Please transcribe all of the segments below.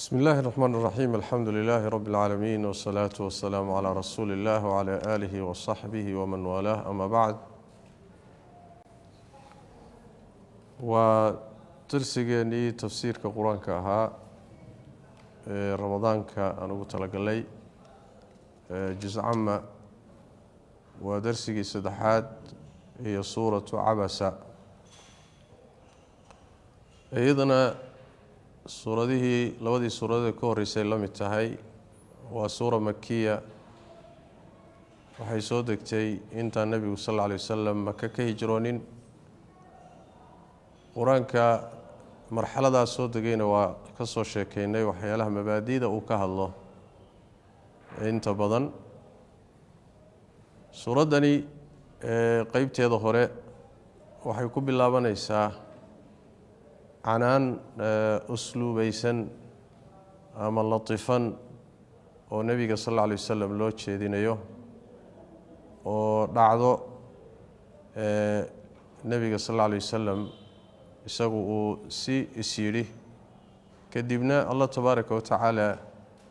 بسم الله الرحمن الرحيم الحمد لله رب العالمين والصلاة والسلام على رسول الله وعلى آله وصحبه ومن والاه أما بعد وترسيني تفسير القرآن كها رمضان كأنو تلقلي جزء عما ودرسي سدحات هي سورة عبسة أيضا suuradihii labadii suuradood ka horeysay la mid tahay waa suura makiya waxay soo degtay inta nabigu sallallahu alayhi wasallam Makka ka hijroonin quraanka marxalada soo degayna waa ka soo sheekeynay waxyaalaha mabaadiida uu ka hadlo inta badan suuradani qaybteeda hore waxay ku bilaabanaysaa عنان أسلوبيسن أما لطيفا ونبي صلى الله عليه وسلم لو تشيدينيو ودعدو نبي صلى الله عليه وسلم يسقو سي يسيري كدبنا الله تبارك وتعالى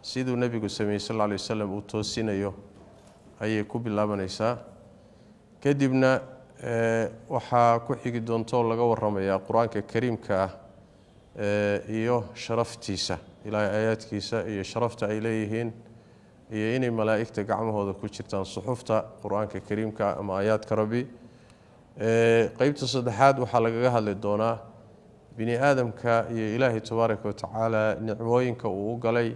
سيدو نبي صلى الله عليه وسلم وتوسينيو أي كوب الله بنيسا كدبنا waxaa ku xigi doonto laga warramaya quraanka kariimka iyo sharaftiisa ilaahay aayaadkiisa iyo sharafta ay leeyihiin iyo inay malaa'ikta gacmahooda ku jirtaan suxufta quraanka kariimka ama aayaadka rabbi qaybta saddexaad waxaa laga hadli doonaa bini aadamka iyo ilaahay tabaaraka wa tacaala nicmooyinka uu galay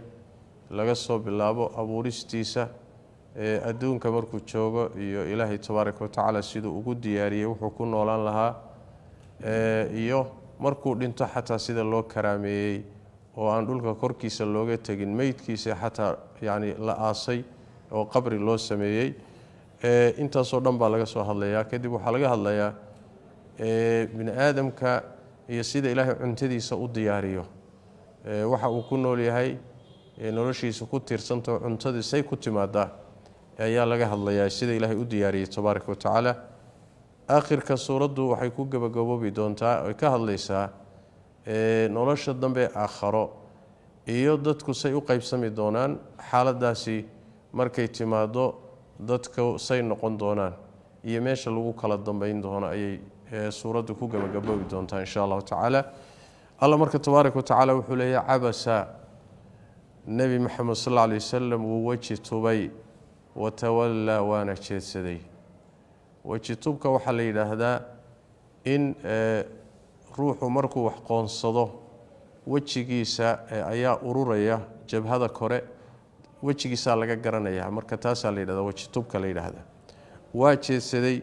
laga soo bilaabo abuuristiisa adduunka markuu joogo iyo ilaahay tabaaraka wa tacaala sidoo ugu diyaariyay wuxuu ku noolaan lahaa iyo markuu dhinto xataa sida loo karaameeyay oo aan dhulka korkiisa looga tagin meydkiisa xataa yaani la aasay oo qabri loo sameeyay intaas oo dhan baa laga soo hadlayaa kadib waxa laga hadlayaa bini aadamka iyo sida ilaahay cuntadiisa u diyaariyo waxa uu ku nool yahay noloshiisa ku tiirsanto cuntadiisa ay ku timaadaa ayaa laga hadlayaa sida ilaahay u diyaariyay tabaaraka wa tacaala aakhirka suuradu waxay ku gabagaboobi doontaa oo ka hadlaysaa nolosha dambe aakhiro iyo dadku say u qaybsami doonaan xaaladaasi markay timaado dadku say noqon doonaan iyo meesha lagu kala dambeyn doono ayay suuradu ku gabagaboobi doontaa insha Allah tacaala Allah marka tabaaraka wa tacaala wuxuu leeyahay cabasa nabi Muhammad sallallahu alayhi wasallam uu waji tubay وتولى وانا جيدسدي وجتوبك waxa la yiraahdaa in ruuxu markuu wax qoonsado wajigiisa ayaa ururaya jabhada kore wajigiisa laga garanaya marka taas la yiraahdaa wajitubka la yiraahdaa waa jeedsaday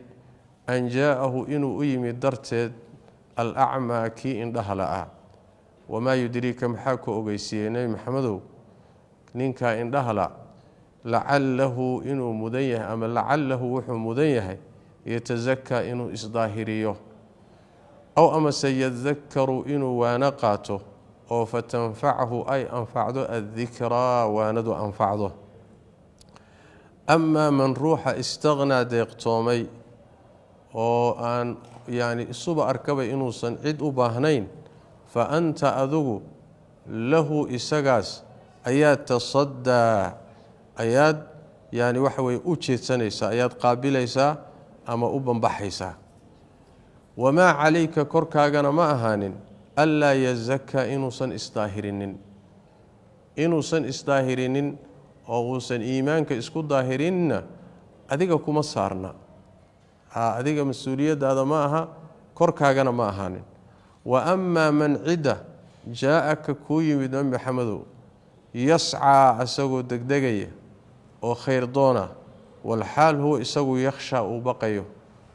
an jaahu inuu u yimid darteed al-a'ma ki indhahala wama yudrika maxaa ku ogeysiinay maxamedow ninka indhahala لعله إنه مديه أما لعله وحو مديه يتزكى إنه إصداهريه أو أما سيذكر إنه وانقاته أو فتنفعه أي أنفعه الذكرى واند أنفعه أما من روح استغنى ديقتومي أو أن يعني الصبا أركب إنه صنعد أباهنين فأنت أذو له إساقاس أيات تصدى ayaad yaani waxa way u jeedsanaysaa ayaad qaabilaysaa ama u banbaxaysaa wama alayka korkaagana ma ahaanin alla yazakka inuusan istaahirinin oo uusan iimaanka isku daahirinna adiga kuma saarna adiga mas'uuliyadaada ma aha korkaagana ma ahaanin wa amma man cida jaa'aka ku yimid Muhammadu yas'a asagoo degdegaya oo khayr doona wal xaal huwa isagu yakhsha uu baqayo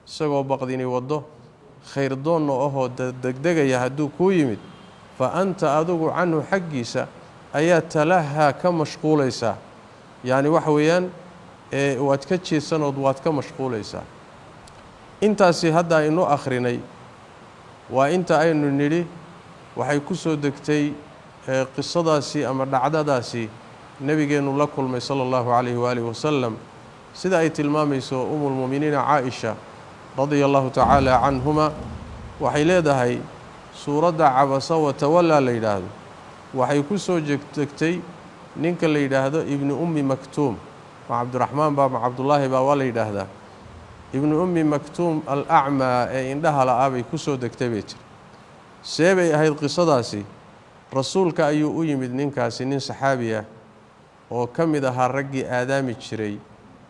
isagoo baqdini wado khayr doon oo degdegaya haduu ku yimid fa anta adugu anhu xaqiisa ayaa talaha ka mashquulaysa yaani waxa weeyaan waad ka jeesanood waad ka mashquulaysa intaasi hadda aynu akhrinay waa inta aynu niri waxay ku soo degtay qisadaasi ama dhacdadaasi nabigeenu la kulmay sallallahu alayhi wa alihi wasallam sida ay tilmaamayso ummul muuminiin Aisha radiyallahu ta'ala anhuma waxay leedahay suurada cabasa wa tawalla la yiraahdo waxay ku soo degtay ninka la yidhaahdo ibnu ummi maktuum ma cabdiraxmaan baa ma cabdullaahi baa waa la yidhaahdaa ibnu ummi maktuum alacmaa ee indhaha la'aa bay ku soo degtay bay jir see bay ahayd qisadaasi rasuulka ayuu u yimid ninkaasi nin saxaabi ah oo ka mid ahaa raggii aadaami jiray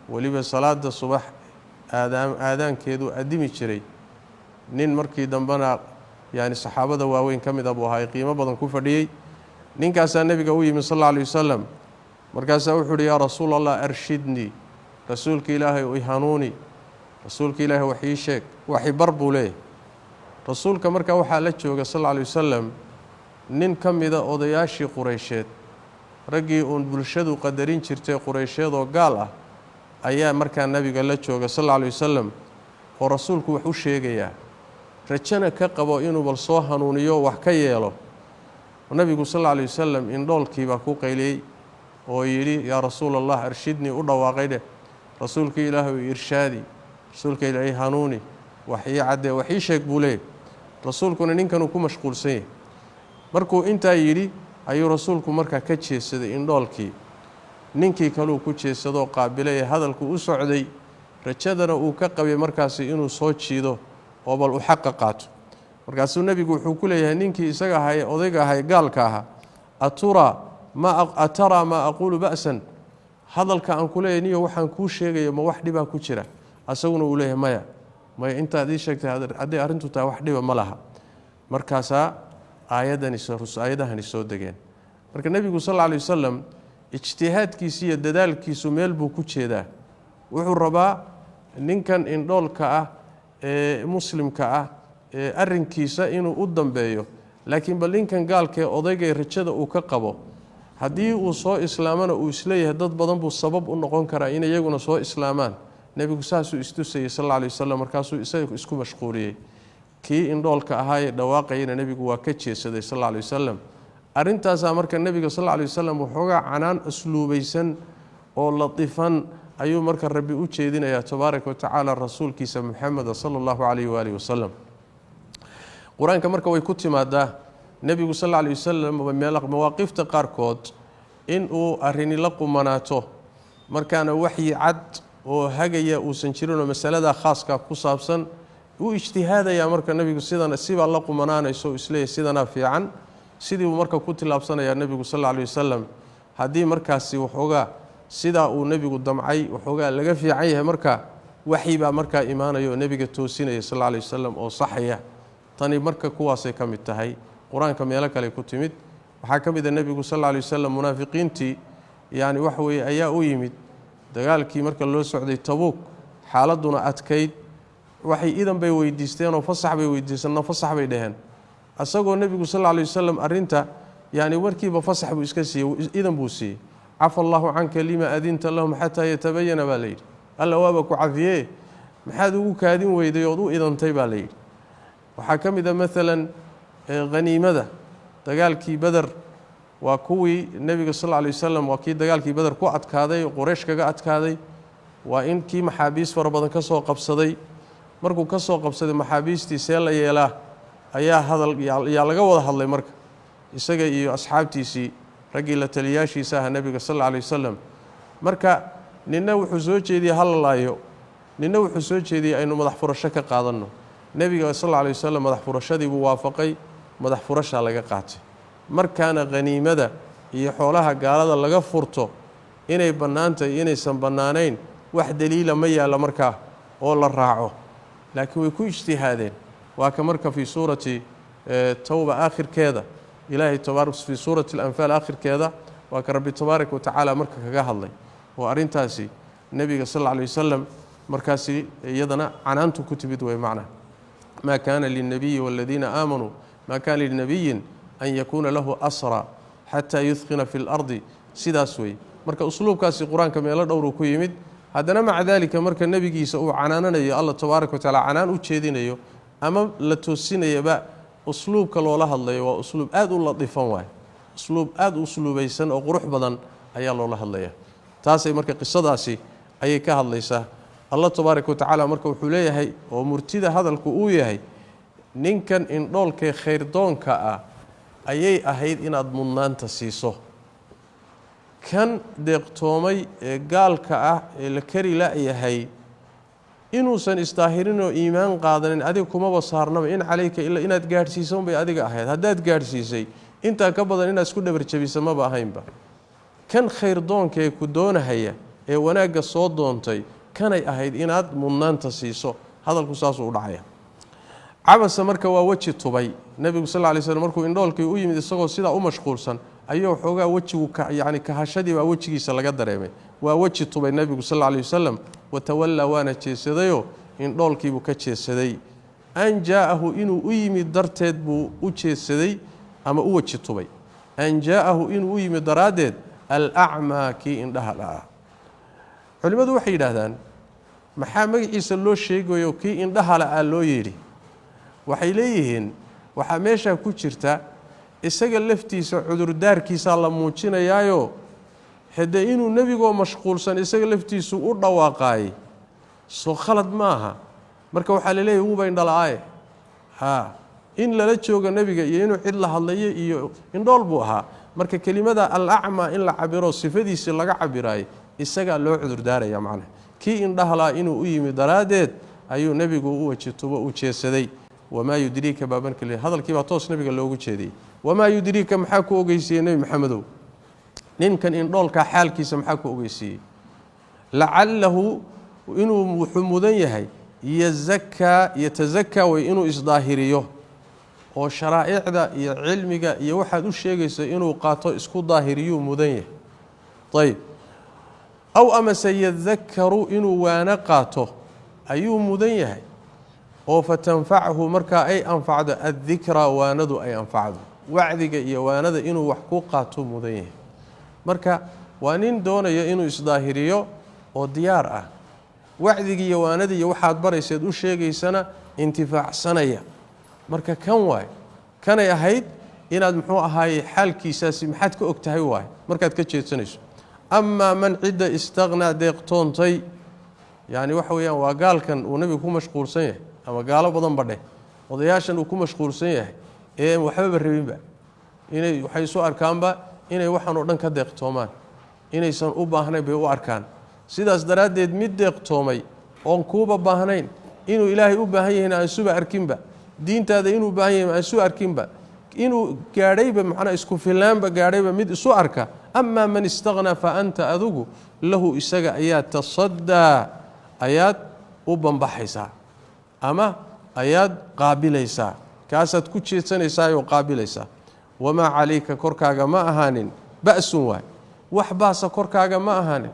weliba salaada subax aadaankeedu adimi jiray nin markii dambena yani saxaabada waaweyn ka mid ah buu ahaa qiimo badan ku fadhiyey ninkaasaa nebiga u yimid sal alla alay wasalam markaasaa wuxuu uhi yaa rasuul allah arshidnii rasuulka ilaahay i hanuuni rasuulka ilaahay wax ii sheeg waxi bar buu leeyahay rasuulka markaa waxaa la jooga sal alla alay wasalam nin ka mida odayaashii qureysheed raggii uun bulshadu qadarin jirtay qureysheedoo gaal ah ayaa markaa nebiga la jooga sal alla alay wasalam oo rasuulku wax u sheegayaa rajana ka qabo inuu bal soo hanuuniyo wax ka yeelo nebigu sal alla alay wasalam indhoolkiibaa ku qayliyey oo yidhi yaa rasuul allah arshidnii u dhawaaqay dheh rasuulka ilaahay irshaadi rasuulka ilaahay hanuuni wax ii caddee wax ii sheeg buu leeyahy rasuulkuna ninkanuu ku mashquulsan yahay markuu intaa yidhi ayuu rasuulku markaa ka jeesaday indhoolkii ninkii kaluu ku jeesadoo qaabilay ee hadalku u socday rajadana uu ka qabay markaasi inuu soo jiido oo bal u xaqa qaato markaasuu nebigu wuxuu ku leeyahay ninkii isaga ahay odayga ahay gaalka ahaa ataraa maa aquulu ba'san hadalka aan ku leeyahay niyo waxaan kuu sheegayo ma wax dhibaa ku jira asaguna uu leeyahay maya intaad ii sheegtay hadday arrintu tahay wax dhiba ma laha markaasaa aayadahani soo degeen marka nebigu sal alla alay wasalam ijtihaadkiisa iyo dadaalkiisu meel buu ku jeedaa wuxuu rabaa ninkan indhoolka ah ee muslimka ah ee arrinkiisa inuu u dambeeyo laakiin bal ninkan gaalkaee odaygay rajada uu ka qabo haddii uu soo islaamana uu isleeyahay dad badan buu sabab u noqon karaa in iyaguna soo islaamaan nebigu saasuu istusayey sal alla alay wasalam markaasuu isaga isku mashquuliyey kii indhoolka ahaayee dhawaaqayana nebigu waa ka jeesaday sal alla alay wasalam arrintaasaa marka nebiga sal alla alay wasalam waxoogaa canaan asluubaysan oo latifan ayuu marka rabbi u jeedinayaa tabaaraka watacaala rasuulkiisa muxameda sala allahu calayhi waalihi wasalam qur-aanka marka way ku timaadaa nebigu sal alla alay wasalam mawaaqifta qaarkood inuu arrini la qumanaato markaana waxyi cad oo hagaya uusan jirinoo masaladaa khaaska ku saabsan uu ijtihaadayaa marka nebigu sibaa la qumanaanayso isleeyahy sidanaa fiican sidii uu marka ku tilaabsanayaa nebigu sal alla alay wasalam haddii markaasi waxoogaa sidaa uu nebigu damcay waxoogaa laga fiican yahay marka waxyi baa markaa imaanaya oo nebiga toosinaya sal alla alay wasalam oo saxaya tani marka kuwaasay ka mid tahay qur-aanka meelo kale ku timid waxaa ka mid a nebigu sal alla alay wasalam munaafiqiintii yacni waxa weeye ayaa u yimid dagaalkii marka loo socday tabuuk xaaladuna adkayd waxay idan bay weydiisteenoo fasax bay weydiisanoo fasax bay dhaheen asagoo nebigu sal alla alay wasalam arrinta yacni markiiba fasax buu iska siiyey idan buu siiyey cafa allahu canka lima adinta lahum xataa yatabayana baa layidhi alla waaba ku cafiyee maxaad ugu kaadin weyday ood u idantay baa layidhi waxaa ka mid a maalan haniimada dagaalkii beder waa kuwii nebiga sal alla alay wasalam waa kii dagaalkii beder ku adkaaday oo quraysh kaga adkaaday waa in kii maxaabiis fara badan ka soo qabsaday markuu ka soo qabsaday maxaabiistii see la yeelaa ayaa laga wada hadlay marka isaga iyo asxaabtiisii raggii la taliyaashiisa aha nebiga sal alla alay wasalam marka ninna wuxuu soo jeediyey hala laayo ninna wuxuu soo jeediyey aynu madax furasho ka qaadanno nebiga sal alla alay wasalam madax furashadii buu waafaqay madax furashaa laga qaatay markaana haniimada iyo xoolaha gaalada laga furto inay bannaantahay inaysan bannaanayn wax daliila ma yaalla markaa oo la raaco laakiin way ku ijtihaadeen waa ka marka fii suurati tawba aakhirkeeda ilaahay fii suurati alanfaal aakhirkeeda waa ka rabbi tabaaraka watacaala marka kaga hadlay oo arrintaasi nebiga sal alla alay wasalam markaasi iyadana canaantu ku timid way macnaha maa kaana lilnabiyi waaladiina aamanuu maa kaana linabiyin an yakuuna lahu asra xataa yudqina fi lardi sidaas wey marka usluubkaasi qur-aanka meelo dhowruu ku yimid haddana maca daalika marka nebigiisa uu canaananayo alla tabaaraka watacaala canaan u jeedinayo ama la toosinayaba usluubka loola hadlayo waa usluub aad u latifan waay usluub aad u usluubaysan oo qurux badan ayaa loola hadlaya taasay marka qisadaasi ayay ka hadlaysaa allah tabaaraka watacaala marka wuxuu leeyahay oo murtida hadalku uu yahay ninkan indhoolkee khayrdoonka ah ayay ahayd inaad mudnaanta siiso kan deeqtoomay ee gaalka ah ee la kari la'yahay inuusan istaahirin oo iimaan qaadanin adiga kumaba saarnaba in calayka illa inaad gaadhsiiso unbay adiga ahayd haddaad gaadhsiisay intaa ka badan inaad isku dhabarjabisa maba ahaynba kan khayr doonka ee ku doonahaya ee wanaagga soo doontay kanay ahayd inaad mudnaanta siiso hadalku saasuu u dhacaya cabasa marka waa weji tubay nebigu sal lla alay slam markuu indhoolkii u yimid isagoo sidaa u mashquulsan ayuu xoogaa wejigu yacni kahashadii baa wejigiisa laga dareemay waa weji tubay nebigu sal alla alay wasalam watawallaa waana jeesadayoo indhoolkiibuu ka jeesaday an jaa'ahu inuu u yimid darteed buu u jeesaday ama u weji tubay an jaa'ahu inuu u yimid daraaddeed alacmaa kii indhaha la'ah culimmadu waxay yidhaahdaan maxaa magaciisa loo sheegayo kii indhaha la'aa loo yidhi waxay leeyihiin waxaa meeshaa ku jirta isaga laftiisa cudurdaarkiisaa la muujinayaayo haddee inuu nebigoo mashquulsan isaga laftiisu u dhawaaqaayey soo khalad ma aha marka waxaa la leeyahy wuuba indhala'aaye in lala joogo nebiga iyo inuu cid la hadlayo iyo indhool buu ahaa marka kelimada alacmaa in la cabiro sifadiisii laga cabiraayey isagaa loo cudurdaaraya macnaha kii indhahalaa inuu u yimi daraaddeed ayuu nebigu u wajitubo u jeesaday wamaa yudriika baabanka le hadalkii baa toos nebiga loogu jeediyey wamaa yudriika maxaa ku ogeysiiyey nebi maxamedow ninkan indhoolkaa xaalkiisa maxaa ku ogeysiiyey lacalahu inuu wuxuu mudan yahay yatasakaa way inuu isdaahiriyo oo sharaa'icda iyo cilmiga iyo waxaad u sheegayso inuu qaato isku daahiriyuu mudan yahay ayb aw amase yadakaru inuu waano qaato ayuu mudan yahay oo fatanfachu markaa ay anfacdo addikra waanadu ay anfacdo wacdiga iyo waanada inuu wax ku qaato mudan yahay marka waa nin doonaya inuu isdaahiriyo oo diyaar ah wacdiga iyo waanada iyo waxaad barayseed u sheegaysana intifaacsanaya marka kan waay kanay ahayd inaad muxuu ahaaye xaalkiisaasi maxaad ka og tahay waay markaad ka jeedsanayso amaa man cidda istaqnaa deeqtoontay yacni waxa weeyaan waa gaalkan uu nebigu ku mashquulsan yahay ama gaalo badan badheh odayaashan uu ku mashquulsan yahay ee waxbaba rabinba inay waxay isu arkaanba inay waxaan oo dhan ka deeqtoomaan inaysan u baahnayn bay u arkaan sidaas daraaddeed mid deeqtoomay oon kuuba baahnayn inuu ilaahay u baahan yahayna aan suba arkinba diintaada inuu baahan yahay aan isu arkinba inuu gaadhayba macnaa isku fillaanba gaadhayba mid isu arka amaa man istaqnaa fa anta adugu lahu isaga ayaa tasaddaa ayaad u banbaxaysaa ama ayaad qaabilaysaa kaasaad ku jeedsanaysaa oo qaabilaysaa wamaa calayka korkaaga ma ahaanin ba'sun waay wax baasa korkaaga ma ahaanin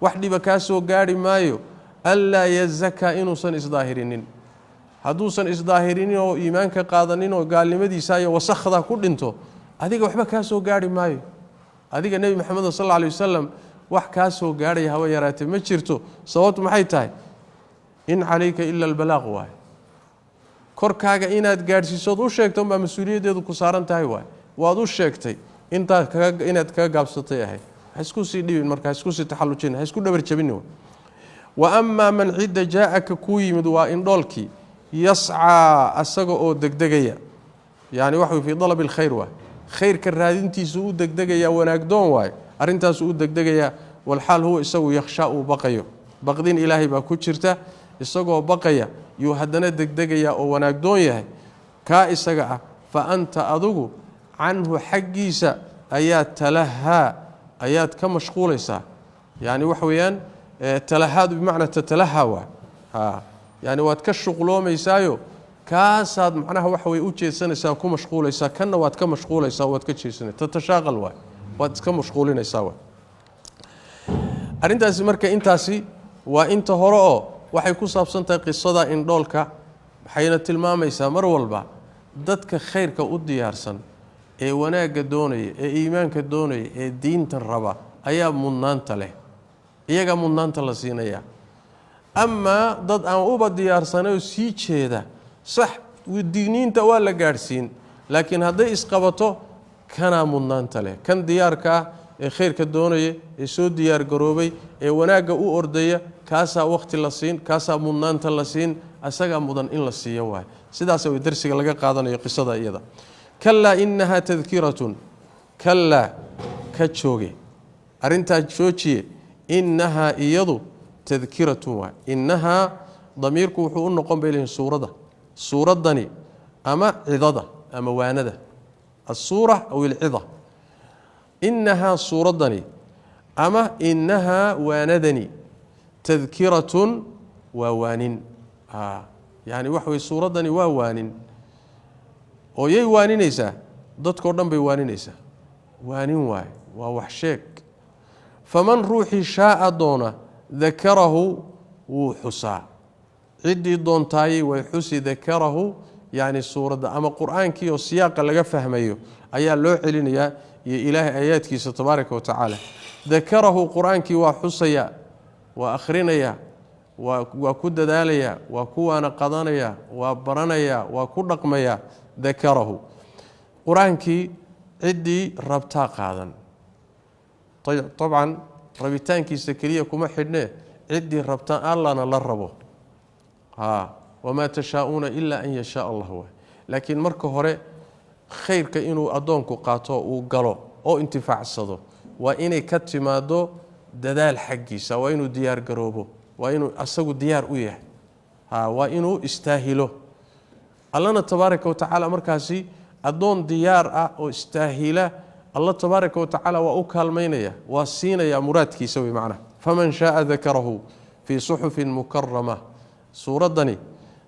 wax dhiba kaa soo gaadhi maayo anlaa yazakaa inuusan isdaahirinin hadduusan isdaahirinin oo iimaanka qaadanin oo gaalnimadiisa iyo wasakhda ku dhinto adiga waxba kaa soo gaadhi maayo adiga nebi maxamed sal alla alay wasalam wax kaa soo gaadhaya haba yaraatee ma jirto sababtu maxay tahay in calayka ila albalaaq waay korkaaga inaad gaadhsiisood u sheegto unbaa mas-uuliyaddeedu ku saaran tahay waay waad u sheegtay inaad kaga gaabsatay ahayd ha isku sii dhibin marka ha isku sii taxallujin ha isku dhabarjabin wa amaa man cidda jaa'aka kuu yimid waa indhoolkii yascaa asaga oo degdegaya yani waxa fii dalab alkhayr waay khayrka raadintiisu u degdegaya wanaagdoon waay arrintaasu u degdegaya walxaal huwa isagu yakhshaa uu baqayo baqdin ilaahay baa ku jirta isagoo baqaya yuu haddana degdegaya oo wanaagdoon yahay kaa isaga ah fa anta adugu canhu xaggiisa ayaad ka mashquulaysaa yani waxa weeyaan talahaadu bimacnaa tatalahaa waa yani waad ka shuqloomaysaayo kaasaad macnaha waxa weye u jeedsanaysaa ku mashquulaysaa kanna waad ka mashquulaysaa waad ka jeedsanaysaa tatashaaqal waay waad iska mashquulinaysaa waay arrintaasi marka intaasi waa inta hore oo waxay ku saabsan tahay qisada indhoolka waxayna tilmaamaysaa mar walba dadka khayrka u diyaarsan ee wanaagga doonaya ee iimaanka doonaya ee diinta raba ayaa mudnaanta leh iyagaa mudnaanta la siinaya amaa dad aan uba diyaarsanayoo sii jeeda sax digniinta waa la gaadhsiin laakiin hadday isqabato kanaa mudnaanta leh kan diyaarka ah ee khayrka doonaya ee soo diyaargaroobay ee wanaagga u ordaya kaasaa wakhti la siin kaasaa mudnaanta la siin asagaa mudan in la siiyo waay sidaas way darsiga laga qaadanayo qisada iyada كلا إنها تذكرة كلا كتشوغي أرنتا جوجي إنها إيضو تذكرة إنها ضميرك وحو نقوم بين سورة دني أما عضدة أما واندة السورة أو العظة إنها سورة دني أما إنها واندني تذكرة ووان يعني وحوي سورة دني ووان ويي وانينيسا dadko dhan bay waaninaysaa waanin waay waa wax sheeg faman ruuxi shaa doona dakarahu wuu xusaa cidii doontaayay way xusi dakarahu yani suurada ama quraankii oo siyaaqa laga fahmayo ayaa loo celinayaa iyo ilaahay aayaadkiisa tabaaraka wa tacaala dakarahu quraankii waa xusaya waa akhrinaya waa ku dadaalaya waa kuwaana qadanaya waa baranaya waa ku dhaqmaya dakarahu quraankii cidii rabtaa qaadan طبعا rabitaankiisa kaliya kuma xidhne cidii rabtaa allana la rabo wama tashaa'una illa an yasha Allah laakiin marka hore khayrka inuu adoonku qaato uu galo oo intifaacsado waa inay ka timaado dadaal xaqiisa waa inuu diyaar garoobo waa inuu asagu diyaar u yahay waa inuu istaahilo allana tabaaraka wa tacaala markaasi adoon diyaar ah oo istaahila Allah tabaaraka wa tacaala waa u kaalmeynaya waa siinaya muraadkiisa way macna faman shaa dhakarahu fi suhufin mukarrama suuradani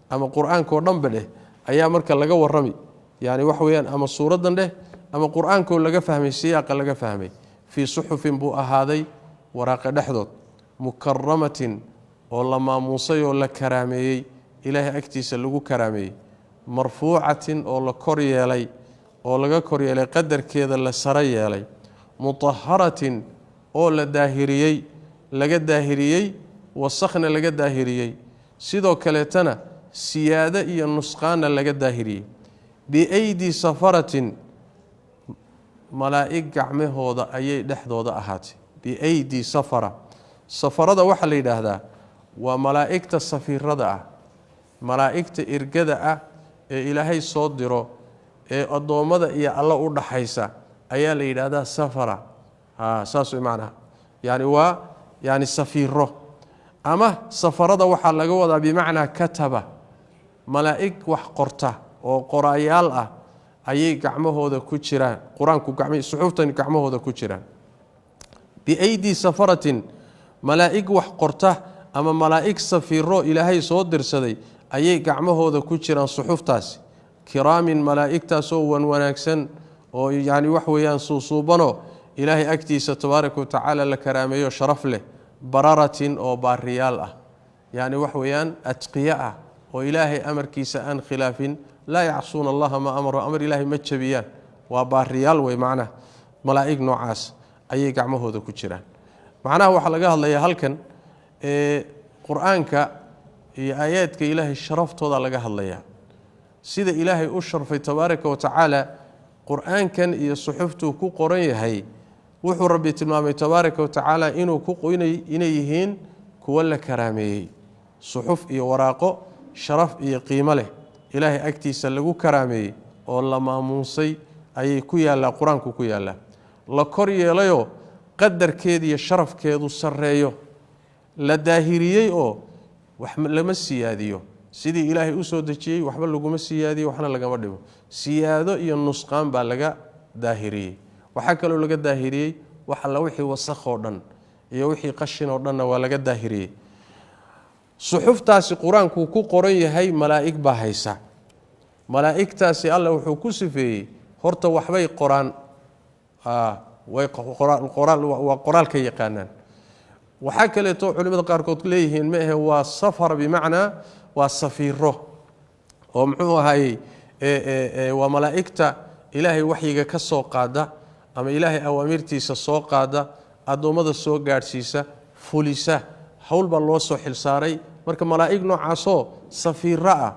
ama quraanka oo dhanba leh ayaa marka laga warrami yani wax weeyaan ama suuradan leh ama quraanka oo laga fahmay siyaaqa laga fahmay fi suhufin bu ahaaday waraaqa dhaxdood mukarramatin oo la maamuusay oo la karaameeyay ilaahay agtiisa lagu karaameeyay marfuucatin oo la kor yeelay oo laga kor yeelay qadarkeeda la sare yeelay mutahharatin oo la daahiriyay laga daahiriyay wasakhna laga daahiriyay sidoo kale tana siyaada iyo nusqaana laga daahiriyay biaydi safaratin malaa'ig gacmahooda ayay dhexdooda ahaatay biaydi safarada waxa la yiraahdaa waa malaa'igta safiirada ah malaa'igta irgada ah ee ilaahay soo diro ee adoomada iyo alla u dhaxaysa ayaa la yiraahdaa safara saas macna yani waa yani safiiro ama safarada waxa laga wadaa bimaana kataba malaa'ig wax qorta oo qoraayaal ah ayay gacmahooda ku jiraan quraanku suxuftan gacmahooda ku jiraan biaydi safaratin malaa'ig wax qorta ama malaa'ig safiiro ilaahay soo dirsaday ayay gacmahooda ku jiraan suxuftaasi kiraamin malaa'igtaasoo wanaagsan oo yani wax weeyaan suusuubano ilaahay agtiisa tabaaraka wa tacaala la karaameeyo sharaf leh bararatin oo baariyaal ah yani wax weeyaan atqiya ah oo ilaahay amarkiisa aan khilaafin la yacsuuna allaha ma amara amar ilaahay ma jabiyaan waa baariyaal way macna malaa'ig noocaas ayay gacmahooda ku jiraan macnaha waxa laga hadlayaa halkan quraanka iyo aayaadka ilaahay sharaftooda laga hadlayaa sida ilaahay u sharfay tabaaraka wa tacaala quraankan iyo suxuftu ku qoran yahay wuxuu rabbi tilmaamay tabaaraka wa tacaala inuu ku qoynay inay yihiin kuwa la karaameeyay suxuf iyo waraaqo sharaf iyo qiimo leh ilaahay agtiisa lagu karaameeyay oo la maamuusay ayay ku yaala quraanku ku yaala la kor yeelayo qadarkeed iyo sharafkeedu sareeyo la daahiriyay oo wax lama siyaadiyo sidii ilaahay u soo dajiyay waxba laguma siyaadiyo waxna lagama dhibo siyaado iyo nusqaan baa laga daahiriyay waxa kale oo laga daahiriyay waxa la wixii wasakh oo dhan iyo wixii qashin oo dhan waa laga daahiriyay suxuftaasi quraanku ku qoran yahay malaa'ig baa haysa malaa'igtaasi Allah wuxuu ku sifeeyay horta waxbay qoraan way qoraalka yaqaanaan waxa kale oo culimada qaar kood leeyihiin ma aha waa safar bimaana waa safiiro oo muxuu ahay waa malaa'igta ilaahay waxyiga ka soo qaada ama ilaahay awaamirtiisa soo qaada adoomada soo gaarsiisa fulisa hawl baa loo soo xilsaaray marka malaa'ig noocaasoo safiira ah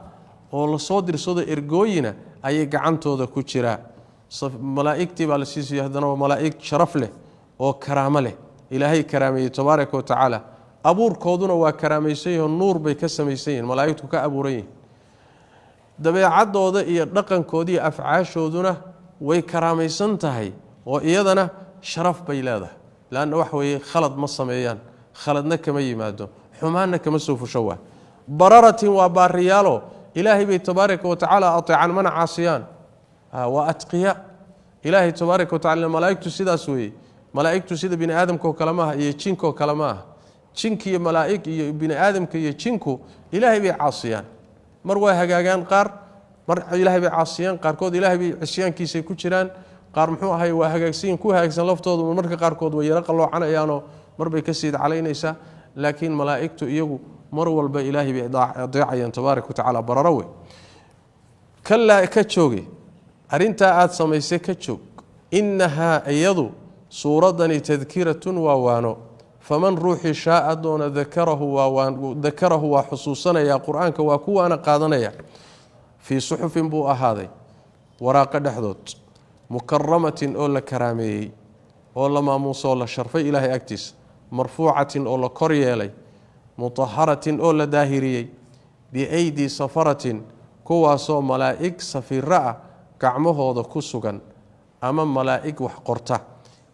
oo la soo dirsado ergooyina ayay gacantooda ku jiraa malaa'igtii baa la siiyay hadana waa malaa'ig sharaf leh oo karaamo leh ilaahay karaameeyay tabaaraka wa tacaala abuurkooduna waa karaamaysan oo nuur bay ka samaysan malaa'igtu ka abuuran dabeecadooda iyo dhaqankoodii afcaashooduna way karaamaysan tahay oo iyadana sharaf bay leedahay laana wax weeye khalad ma sameeyaan khaladna kama yimaado xumaanna kama soo fusho bararatin waa baariyaalo ilaahay bay tabaaraka wa tacaala ateecan mana caasiyaan waa atqiya ilaahay tabaaraka wa tacaala malaa'igtu sidaas weeye malaa'igtu sida bini aadamka kale ma aha iyo jinka kale ma aha jinka iyo malaa'ig iyo bini aadamka iyo jinku ilaahay bay caasiyaan mar waa hagaagaan qaar mar ilaahay bay caasiyaan qaarkood ilaahay bay cisyaankiisa ku jiraan qaar muxuu ahay waa hagaagsan ku hagaagsan laftoodu marka qaarkood way yara qaloocanayaan mar bay ka siid calaynaysa laakiin malaa'igtu iyagu mar walba ilaahay bay adeecayaan tabaaraka wa tacaala bararawe kala ka jooge arinta aad samaysay ka joog innaha ayadu suuradani tadkiratun waano faman ruuxi shaa doona dakarahu wa xusuusanaya quraanka waa kuwaana qaadanaya fi suhufin buu ahaaday waraaqa dhaxdood mukarramatin oo la karaameeyay oo la maamuuso la sharfay ilaahay agtiis marfuucatin oo la kor yeelay mutahharatin oo la daahiriyay biaydi safaratin kuwaasoo malaa'ig safira gacmahooda ku sugan ama malaa'ig wax qorta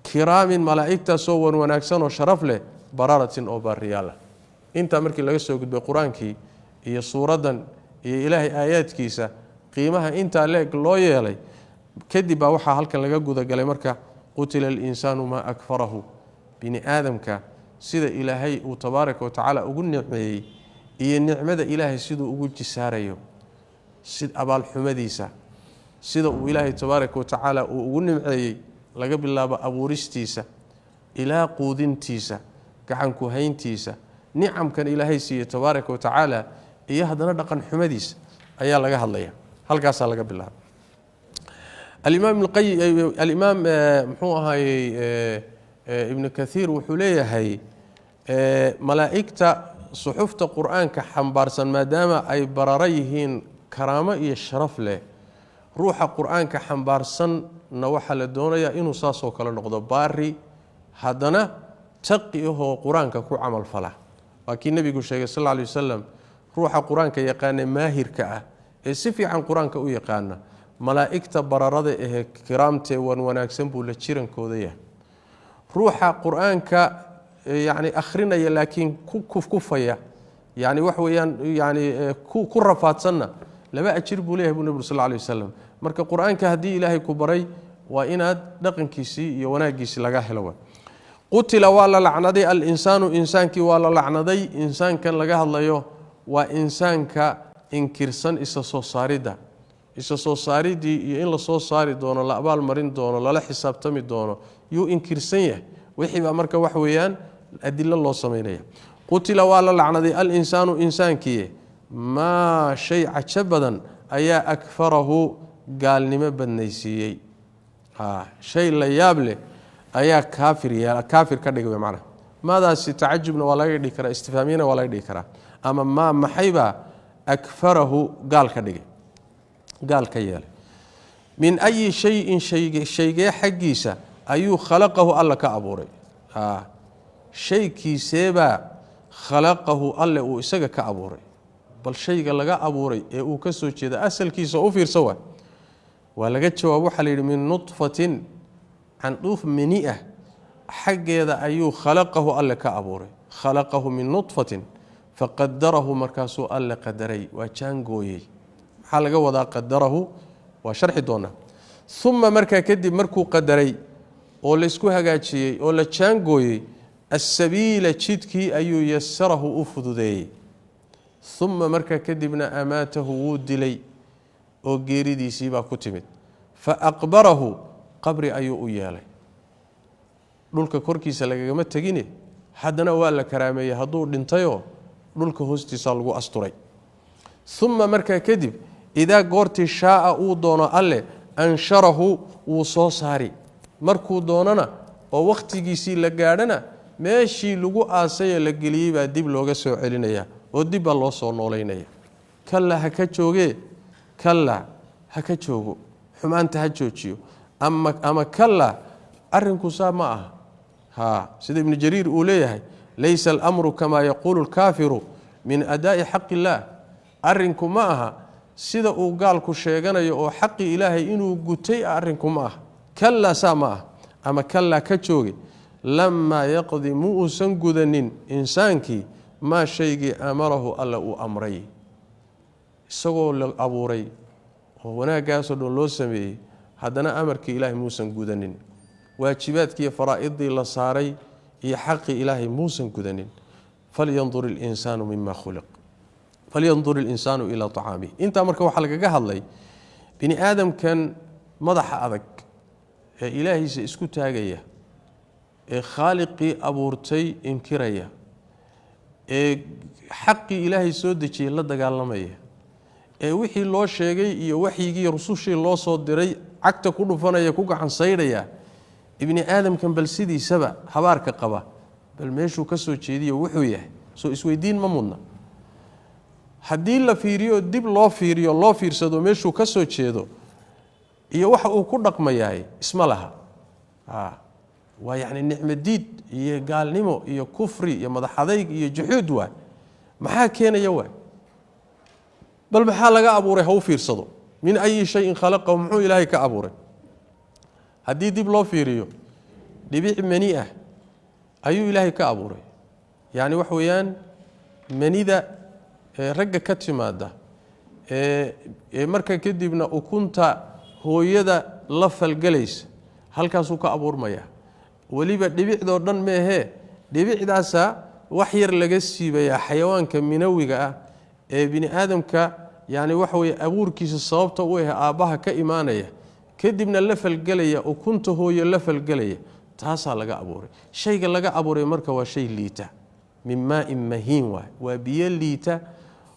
kiraamin malaa'igtaasoo wanaagsan oo sharaf leh bararatin oo baariyaala inta markii laga soo gudbay quraankii iyo suuradan iyo ilaahay aayaadkiisa qiimaha inta leeg loo yeelay kadib baa waxa halkan laga guda galay marka qutila al-insanu ma akfarahu bini aadamka sida ilaahay uu tabaaraka wa tacaala ugu nicmeeyay iyo nicmada ilaahay sidoo ugu jisaarayo sid abaal xumadiisa sida uu ilaahay tabaaraka wa tacaala uu ugu nimceeyay laga bilaabo abuuristiisa ilaa quudintiisa gacan ku hayntiisa nicamkan ilaahay siiyo tabaaraka wa tacaala iyo hadana dhaqan xumadiisa ayaa laga hadlaya halkaas laga bilaabo الإمام القيم الإمام محوها ابن كثير وحليه هي ملائكة صحفة القرآن كحنبارسن ما دام أي براريهن كرامة الشرف له روح القرآن كحنبارسن نوحة للدنيا إنه صاصو كلا نقض باري هدنا تقيه قرآن ككو عمل فلا لكن النبي صلى الله عليه وسلم روح القرآن كيقان ماهر كأ سفي عن قرآن كأو يقانا malaa'igta bararada ee kiraamte wanaagsan buu la jiran koodaya ruuxa quraanka yaani akhrinaya laakiin ku kufaya yaani wax weeyaan yaani ku rafaadsanna laba ajir buu leeyahay nabi sallallahu alayhi wasallam marka quraanka hadii ilaahay ku baray waa inaad dhaqankiisi iyo wanaagiisi laga helo qutila wala la'naday al-insanu insaanki wala la'naday insaankan laga hadlayo waa insaanka inkirsan isa soo saarida isa soo saaridii iyo in la soo saari doono la abaal marin doono la xisaabtami doono yuu inkirsan yahay wixii ba marka wax weeyaan adilla loo sameeynaya qutila wala la'naday al-insanu insaanki ma shay ajabadan ayaa akfarahu gaalnimo badnaysiiyay shay la yaab leh ayaa kaafir ka dhigay macna maadaasi taajubna wala dhigi kara istifhaamina wala dhigi kara ama ma maxayba akfarahu gaal ka dhigay قال كيال من أي شيء حقيسة أيو خلقه الله كأبوري شيء كيسيبا خلقه الله وإساق كأبوري بل شيء قال لك أبوري إيو كسو كذا أسل كيسة أوفير سوا ولقد شوابو حليل من نطفة عن طوف منيئة حق هذا أيو خلقه الله كأبوري خلقه من نطفة فقدره مركاسو الله قدري وكان قوي حلقة وضع قدره وشرح دونه ثم مركا كدب مركو قدري ولا اسكوها قاتشي ولا تشانقوي السبيل تشيدكي أيو يسره أفضدي ثم مركا كدبنا أماته ودلي وقيري دي سيبا كتمت فأقبره قبر أيو أيالي لولك كوركي سلقا متقيني حدنا والا كرامي هدور لنتيو لولك هستي سالقو أسطري ثم مركا كدب إذا قرت شاء أودونا الله أنشره وصوصاري مركو دوننا ووقت جيسي لقارنا ماشي لقو آسيا لقليبا ديب لوغا سوعلينيا وديب الله صونولينيا كلا هكاتشوغي كلا هكاتشوغو حمان تهجوشيو أما كلا أرنكو سامعه سيد ابن جرير أوليه ليس الأمر كما يقول الكافر من أداء حق الله أرنكو معها sida uu gaalku sheeganayo oo xaqi ilaahay inuu gutay arrinku ma ah kalla sama ama kalla ka joogi lamma yaqdi muusan gudanin insaankii ma shaygi amarahu alla uu amray isagoo la abuuray oo wanaagaas oo loo sameeyay haddana amarkii ilaahay muusan gudanin waajibaadkii faraa'idii la saaray iyo xaqi ilaahay muusan gudanin falyanzur al-insanu mimma khuliq falyanzur al-insanu ila ta'amihi inta marka waxa laga hadlay bini aadamkan madaxa adag ee ilaahiisa isku taagaya ee khaaliqi abuurtay inkiraya ee xaqi ilaahay soo dejiyay la dagaalamaya ee wixii loo sheegay iyo waxyigii rasuushii loo soo diray cagta ku dhufanaya ku gacan saydaya ibni aadamkan bal sidiisaba habaarka qaba bal meeshuu ka soo jeediyo wuxuu yahay soo isweydiin ma mudna haddii la fiiriyo dib loo fiirsado meeshuu ka soo jeedo iyo waxa uu ku dhaqmayaay isma laha waa yani nicmadiid iyo gaalnimo iyo kufri iyo madaxadayg iyo juxuud waa maxaa keenaya waa bal maxaa laga abuuray ha u fiirsado min ayi shay khalaqahu muxuu ilaahay ka abuuray haddii dib loo fiiriyo dhibic mani ah ayuu ilaahay ka abuuray yani wax weeyaan manida ragga ka timaada marka kadibna ukunta hooyada la falgalaysa halkaasuu ka abuurmaya waliba dhibicdoo dhan meehe dhibicdaasa wax yar laga siibayaa xayawaanka minawiga ah ee bini aadamka yani waxa weeye abuurkiisa sababta u ah aabaha ka imaanaya kadibna la falgalaya ukunta hooyo la falgalaya taasaa laga abuuray shayga laga abuuray marka waa shay liita min maa'in mahiin waa biyo liita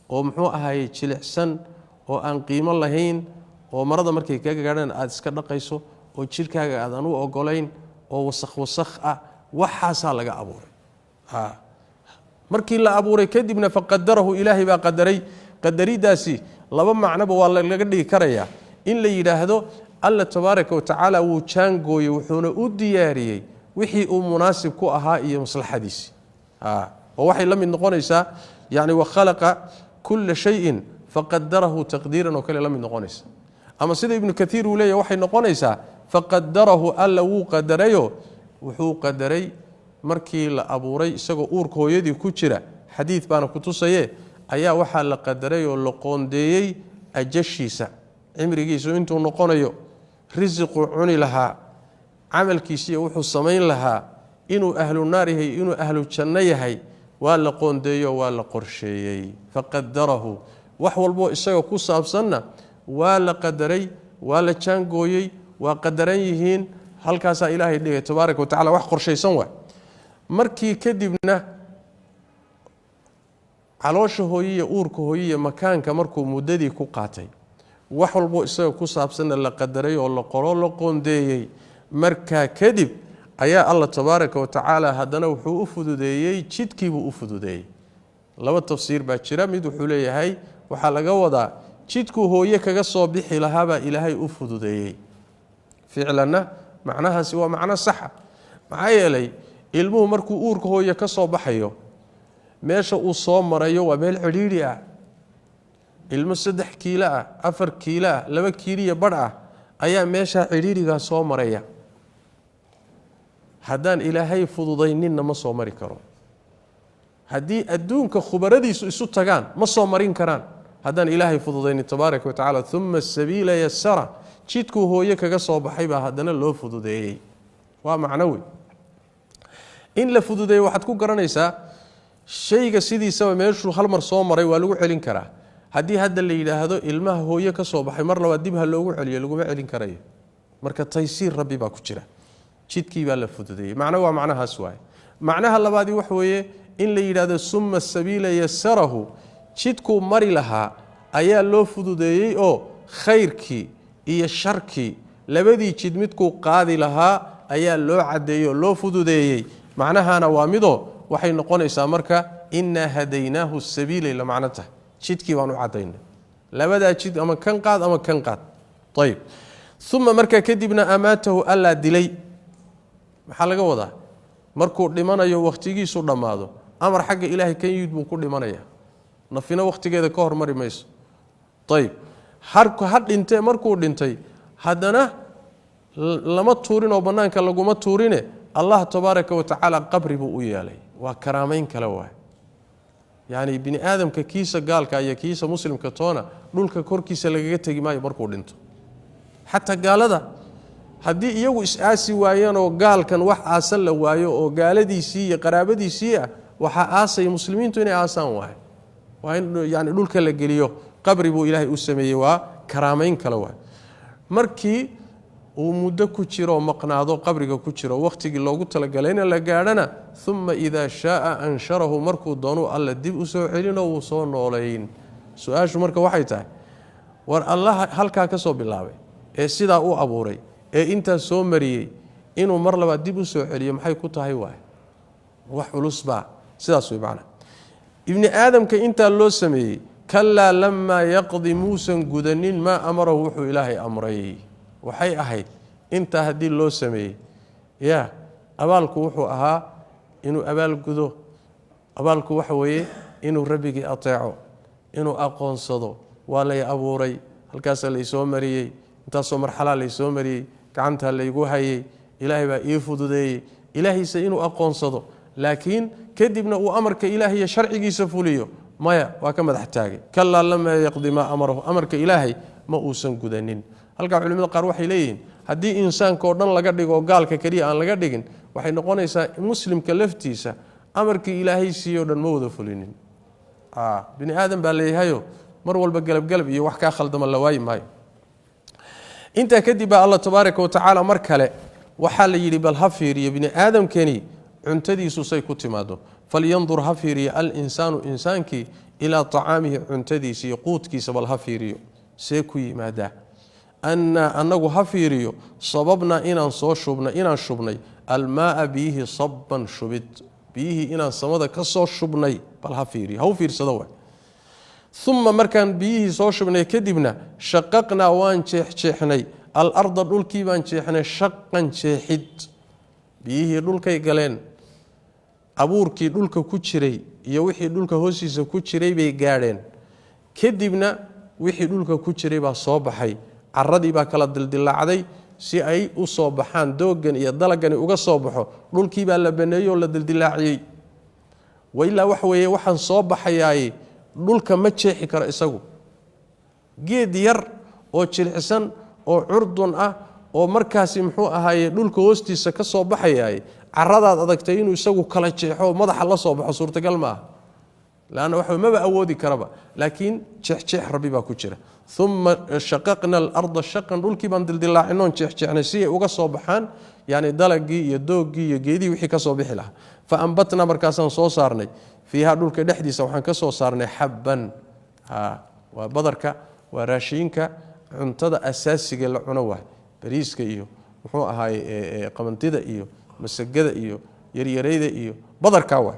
oo muxuu ahaayey jilicsan oo aan qiimo lahayn oo marada markay kaga gaadhaan aad iska dhaqayso oo jirkaaga aad aan u ogolayn oo wasakh ah waxaasaa laga abuuray markii la abuuray kadibna faqadarahu ilaahay baa qadaray qadaridaasi laba macnaba waa laga dhigi karayaa in la yiraahdo alla tabaaraka wa tacaala wuu jaangooyay wuxuuna u diyaariyay wixii uu munaasib ku ahaa iyo maslaxadiisi oo waxay la mid noqonaysaa yani wa khalaqa kulla shay'in faqadarahu taqdiiran oo kale la mid noqonaysa ama sida ibn kathiir uu leeyahay waxay noqonaysaa faqadarahu alla wuu qadarayo wuxuu qadaray markii la abuuray isagoo uurka hooyadii ku jira xadiis baana ku tusaye ayaa waxa la qadaray oo la qoondeeyay ajashiisa cimrigiisu intuu noqonayo risiqu cuni lahaa camalkiisa wuxuu sameyn lahaa inuu ahlu naar yahay inuu ahlu janno yahay waa la qoondeeyo waa la qorsheeyay faqadarahu wax walbo isaga ku saabsanna waa la qadaray waa la jaangooyay waa qadaran yihiin halkaas ilaahay dhigay tabaaraka wa tacaala wax qorshaysan waa markii kadibna caloosha hooyiye uurka hooyiye makaanka markuu muddadii ku qaatay wax walbo isaga ku saabsan la qadaray oo la qoro la qoondeeyay marka kadib ayaa Allah tabaaraka wa tacaala hadana wuxuu u fududeeyay jidkiibu u fududeeyay laba tafsiir baa jira mid wuxuu leeyahay waxa laga wadaa jidku hooye kaga soo bixi lahaaba ilaahay u fududeeyay ficilana macnahaasi waa macna sax maxaa yeelay ilmuhu markuu uurka hooye ka soo baxayo meesha uu soo marayo waa meel xiriiri ah ilmo 3 kiilo ah 4 kiilo ah 2 kiilo badh ah ayaa meesha xiriiriga soo maraya haddaan ilaahay fududayninna ma soo mari karo haddii adduunka khubaradiisu isu tagaan ma soo marin karaan haddaan ilaahay fududaynin tabaaraka wa tacaala thumma sabiila yassara jidku hooye kaga soo baxay baa haddana loo fududeeyay waa macnawi in la fududeeyo waxaad ku garanaysaa shayga sidiisaba meeshuu hal mar soo maray waa lagu celin karaa haddii hadda la yiraahdo ilmaha hooye ka soo baxay mar labaad dib ha loogu celiyo lagu celin karayo marka taysiir rabbi baa ku jira jidkii baa la fududeeyay macna waa macnahaas waay macnaha labaadi wax weeye in la yiraahdo summa sabiila yassarahu jidku mari lahaa ayaa loo fududeeyay oo khayrkii iyo sharkii labadii jid midku qaadi lahaa ayaa loo cadeeyo loo fududeeyay macnahana waa mido waxay noqonaysaa marka inna hadaynaahu sabiila ila macnata jidkii baan u cadaynay labada jid ama kan qaad ama kan qaad طيب ثم marka kadibna amaatahu alla dilay maxaa laga wadaa markuu dhimanayo waqtigiisu dhamaado amar xagga ilaahay kan yid buu ku dhimanaya nafina waqtigeeda ka hormari mayso طيب harku hadhintay markuu dhintay haddana lama tuurin oo banaanka laguma tuurine Allah tabaaraka wa tacaala qabri buu u yeelay waa karaameyn kale waay yani bini aadamka kiisa gaalka iyo kiisa muslimka toona dhulka korkiisa lagaga tagi maayo markuu dhinto hatta gaalada haddii iyagu is-aasi waayeen oo gaalkan wax aasan la waayo oo gaaladiisii iyo qaraabadiisii ah waxa aasay muslimiintu inay aasaan waa in yani dhulka la geliyo qabri buu ilaahay u sameeyay waa karaameyn kale waay markii uu muddo ku jiro maqnaado qabriga ku jiro waqtigii loogu talagalayna la gaadhana thumma idha shaa ansharahu markuu doono alla dib u soo celino uu soo nooleyn su'aashu marka waxay tahay war Allah halka ka soo bilaabay ee sida uu abuuray ee inta soo mariyay inuu mar laba dib u soo celiyo maxay ku tahay wax culus ba sidaas way macna ibn aadamka inta loo sameeyay kalla lamma yaqdi muusan gudanin ma amarahu wuxuu ilaahay amray waxay ahayd inta hadii loo sameeyay abaalku wuxuu ahaa inuu abaal gudo abaalku waxa weeye inuu rabbigi ateeco inuu aqoonsado waa la abuuray halkaas la soo mariyay inta soo marxala la soo mariyay gacanta la igu hayay ilaahay baa ii fududeeyay ilaahaysa inuu aqoonsado laakiin kadibna uu amarka ilaahay sharcigiisa fuliyo maya waa ka madax taagay kalla lama yaqdi ma amarahu amarka ilaahay ma uusan gudanin halka culimada qaar waxay leeyihiin hadii insaanka oo dhan laga dhigo gaalka kaliya aan laga dhigin waxay noqonaysaa muslimka laftiisa amarkii ilaahay siiyo dhan ma wada fulinin bini aadam baa leeyahay mar walba galab iyo wax ka khaldama la waay maayo inta kadib Allah tabaaraka wa tacaala mar kale waxa la yiri bal hafiiriyo bini aadamkani cuntadiisu say ku timaado falyandur hafiiriyo al insanu insanki ila ta'amihi cuntadiisi quudkiisa bal hafiiriyo see ku yimaada annagu hafiiriyo sababna inaan soo shubnay inaan shubnay almaa bihi sabban shubid bihi inaan samada ka soo shubnay bal hafiiriyo haw fiirsado way thumma markan bihi soo shubnay kadibna shaqaqna waan jeexnay al-ardh dhulkii baan jeexnay shaqan jeexid bihi dhulkay galeen abuurkii dhulka ku jiray iyo wixii dhulka hoostiisa ku jiray bay gaadheen kadibna wixii dhulka ku jiray baa soo baxay caradii baa kala dildilaacday si ay u soo baxaan doogan iyo dalagan uga soo baxo dhulkii baa la baneeyo la dildilaaciyay wayla wax weeye waxaan soo baxayay dhulka ma jeexi karo isagu geed yar oo jilicsan oo curdun ah oo markaasi muxuu ahaaye dhulka hoostiisa ka soo baxayay caradaad adagtay inuu isagu kala jeexo madaxa la soo baxo suurtagal ma ah laana waxa ma awoodi karaba laakiin jeex rabbi baa ku jira thumma shaqaqna al-ardh shaqan dhulkii baan dildilaacinoon jeexjeexnay si ay uga soo baxaan yani dalagii iyo doogii iyo geedii wixii ka soo bixi lahaa fa anbatna markaasan soo saarnay fiiha dhulka dhexdiisa waxaan ka soo saarnay habban waa badarka waa raashinka cuntada asaasiga la cuno waa bariiska iyo muxuu ahaay qamantida iyo masagada iyo yaryareyda iyo badarka waa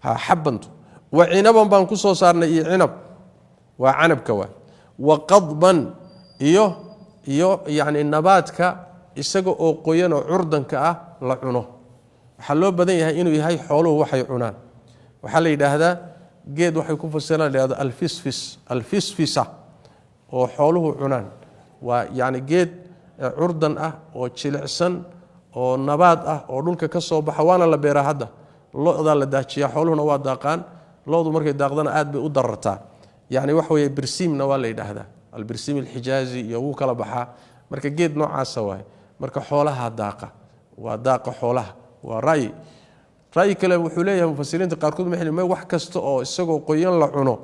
habbantu wa cinaban baan ku soo saarnay iyo cinab waa canabka waa wa qadban iyo yani nabaadka isaga oo qoyan oo curdanka ah la cuno waxa loo badan yahay inuu yahay xooluhu waxay cunaan waxa la yiraahdaa geed waxay ku fasiraan leeyahay alfisfisa oo xooluhu cunaan waa yani geed curdan ah oo jilicsan oo nabaad ah oo dhulka ka soo baxa waana la beeraa hadda looda la daajiya xooluhuna waa daaqaan loodu markay daaqdana aad bay u darartaa yani wax weeye birsimna waa la yiraahdaa albirsim alhijazi iyo uu kala baxa marka geed noocaas waay marka xoolaha daaqa waa daaqa xoolaha waa raay kale wuxuu leeyahay mufassiriinta qaarkood ma wax kasta oo isagoo qoyan la cuno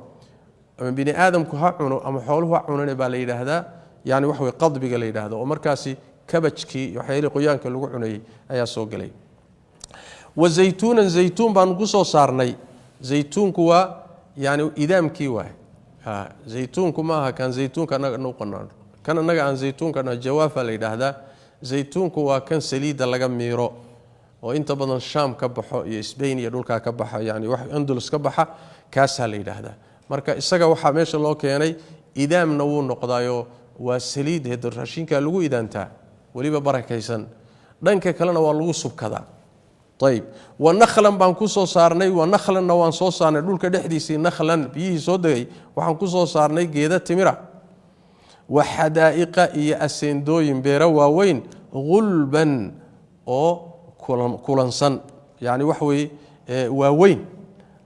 ama bini aadamku ha cuno ama xooluhu ha cunaan baa la yiraahdaa yani wax way qadbiga la yiraahdo oo markaasi kabajki waxay qoyaanka lagu cunay ayaa soo galay wa zaytunan zaytun baan ku soo saarnay zaytunku waa yani idaamkii waay zaytunku ma aha kan zaytunka anaga noo qanaano kan anaga aan zaytunka jawaafa la yiraahdaa zaytunku waa kan saliida laga miiro oo inta badan Shaam ka baxo iyo Spain iyo dhulka ka baxa yani wax Andalus ka baxa kaas la yiraahdaa marka isaga waxa meesha loo keenay idaamna wuu noqdaayo waa saliid heedo raashinka lagu idaantaa waliba barakaysan dhanka kalena waa lagu subkadaa طيب ونخلا بان ku soo saarnay ونخلنا waan soo saarnay dhulka dhexdiisii nakhlan biyihii soo dagay waxaan ku soo saarnay geeda timira waxadaa'iqa iyo aseendooyin beero waaweyn gulban oo kulansan yani wax weeye waaweyn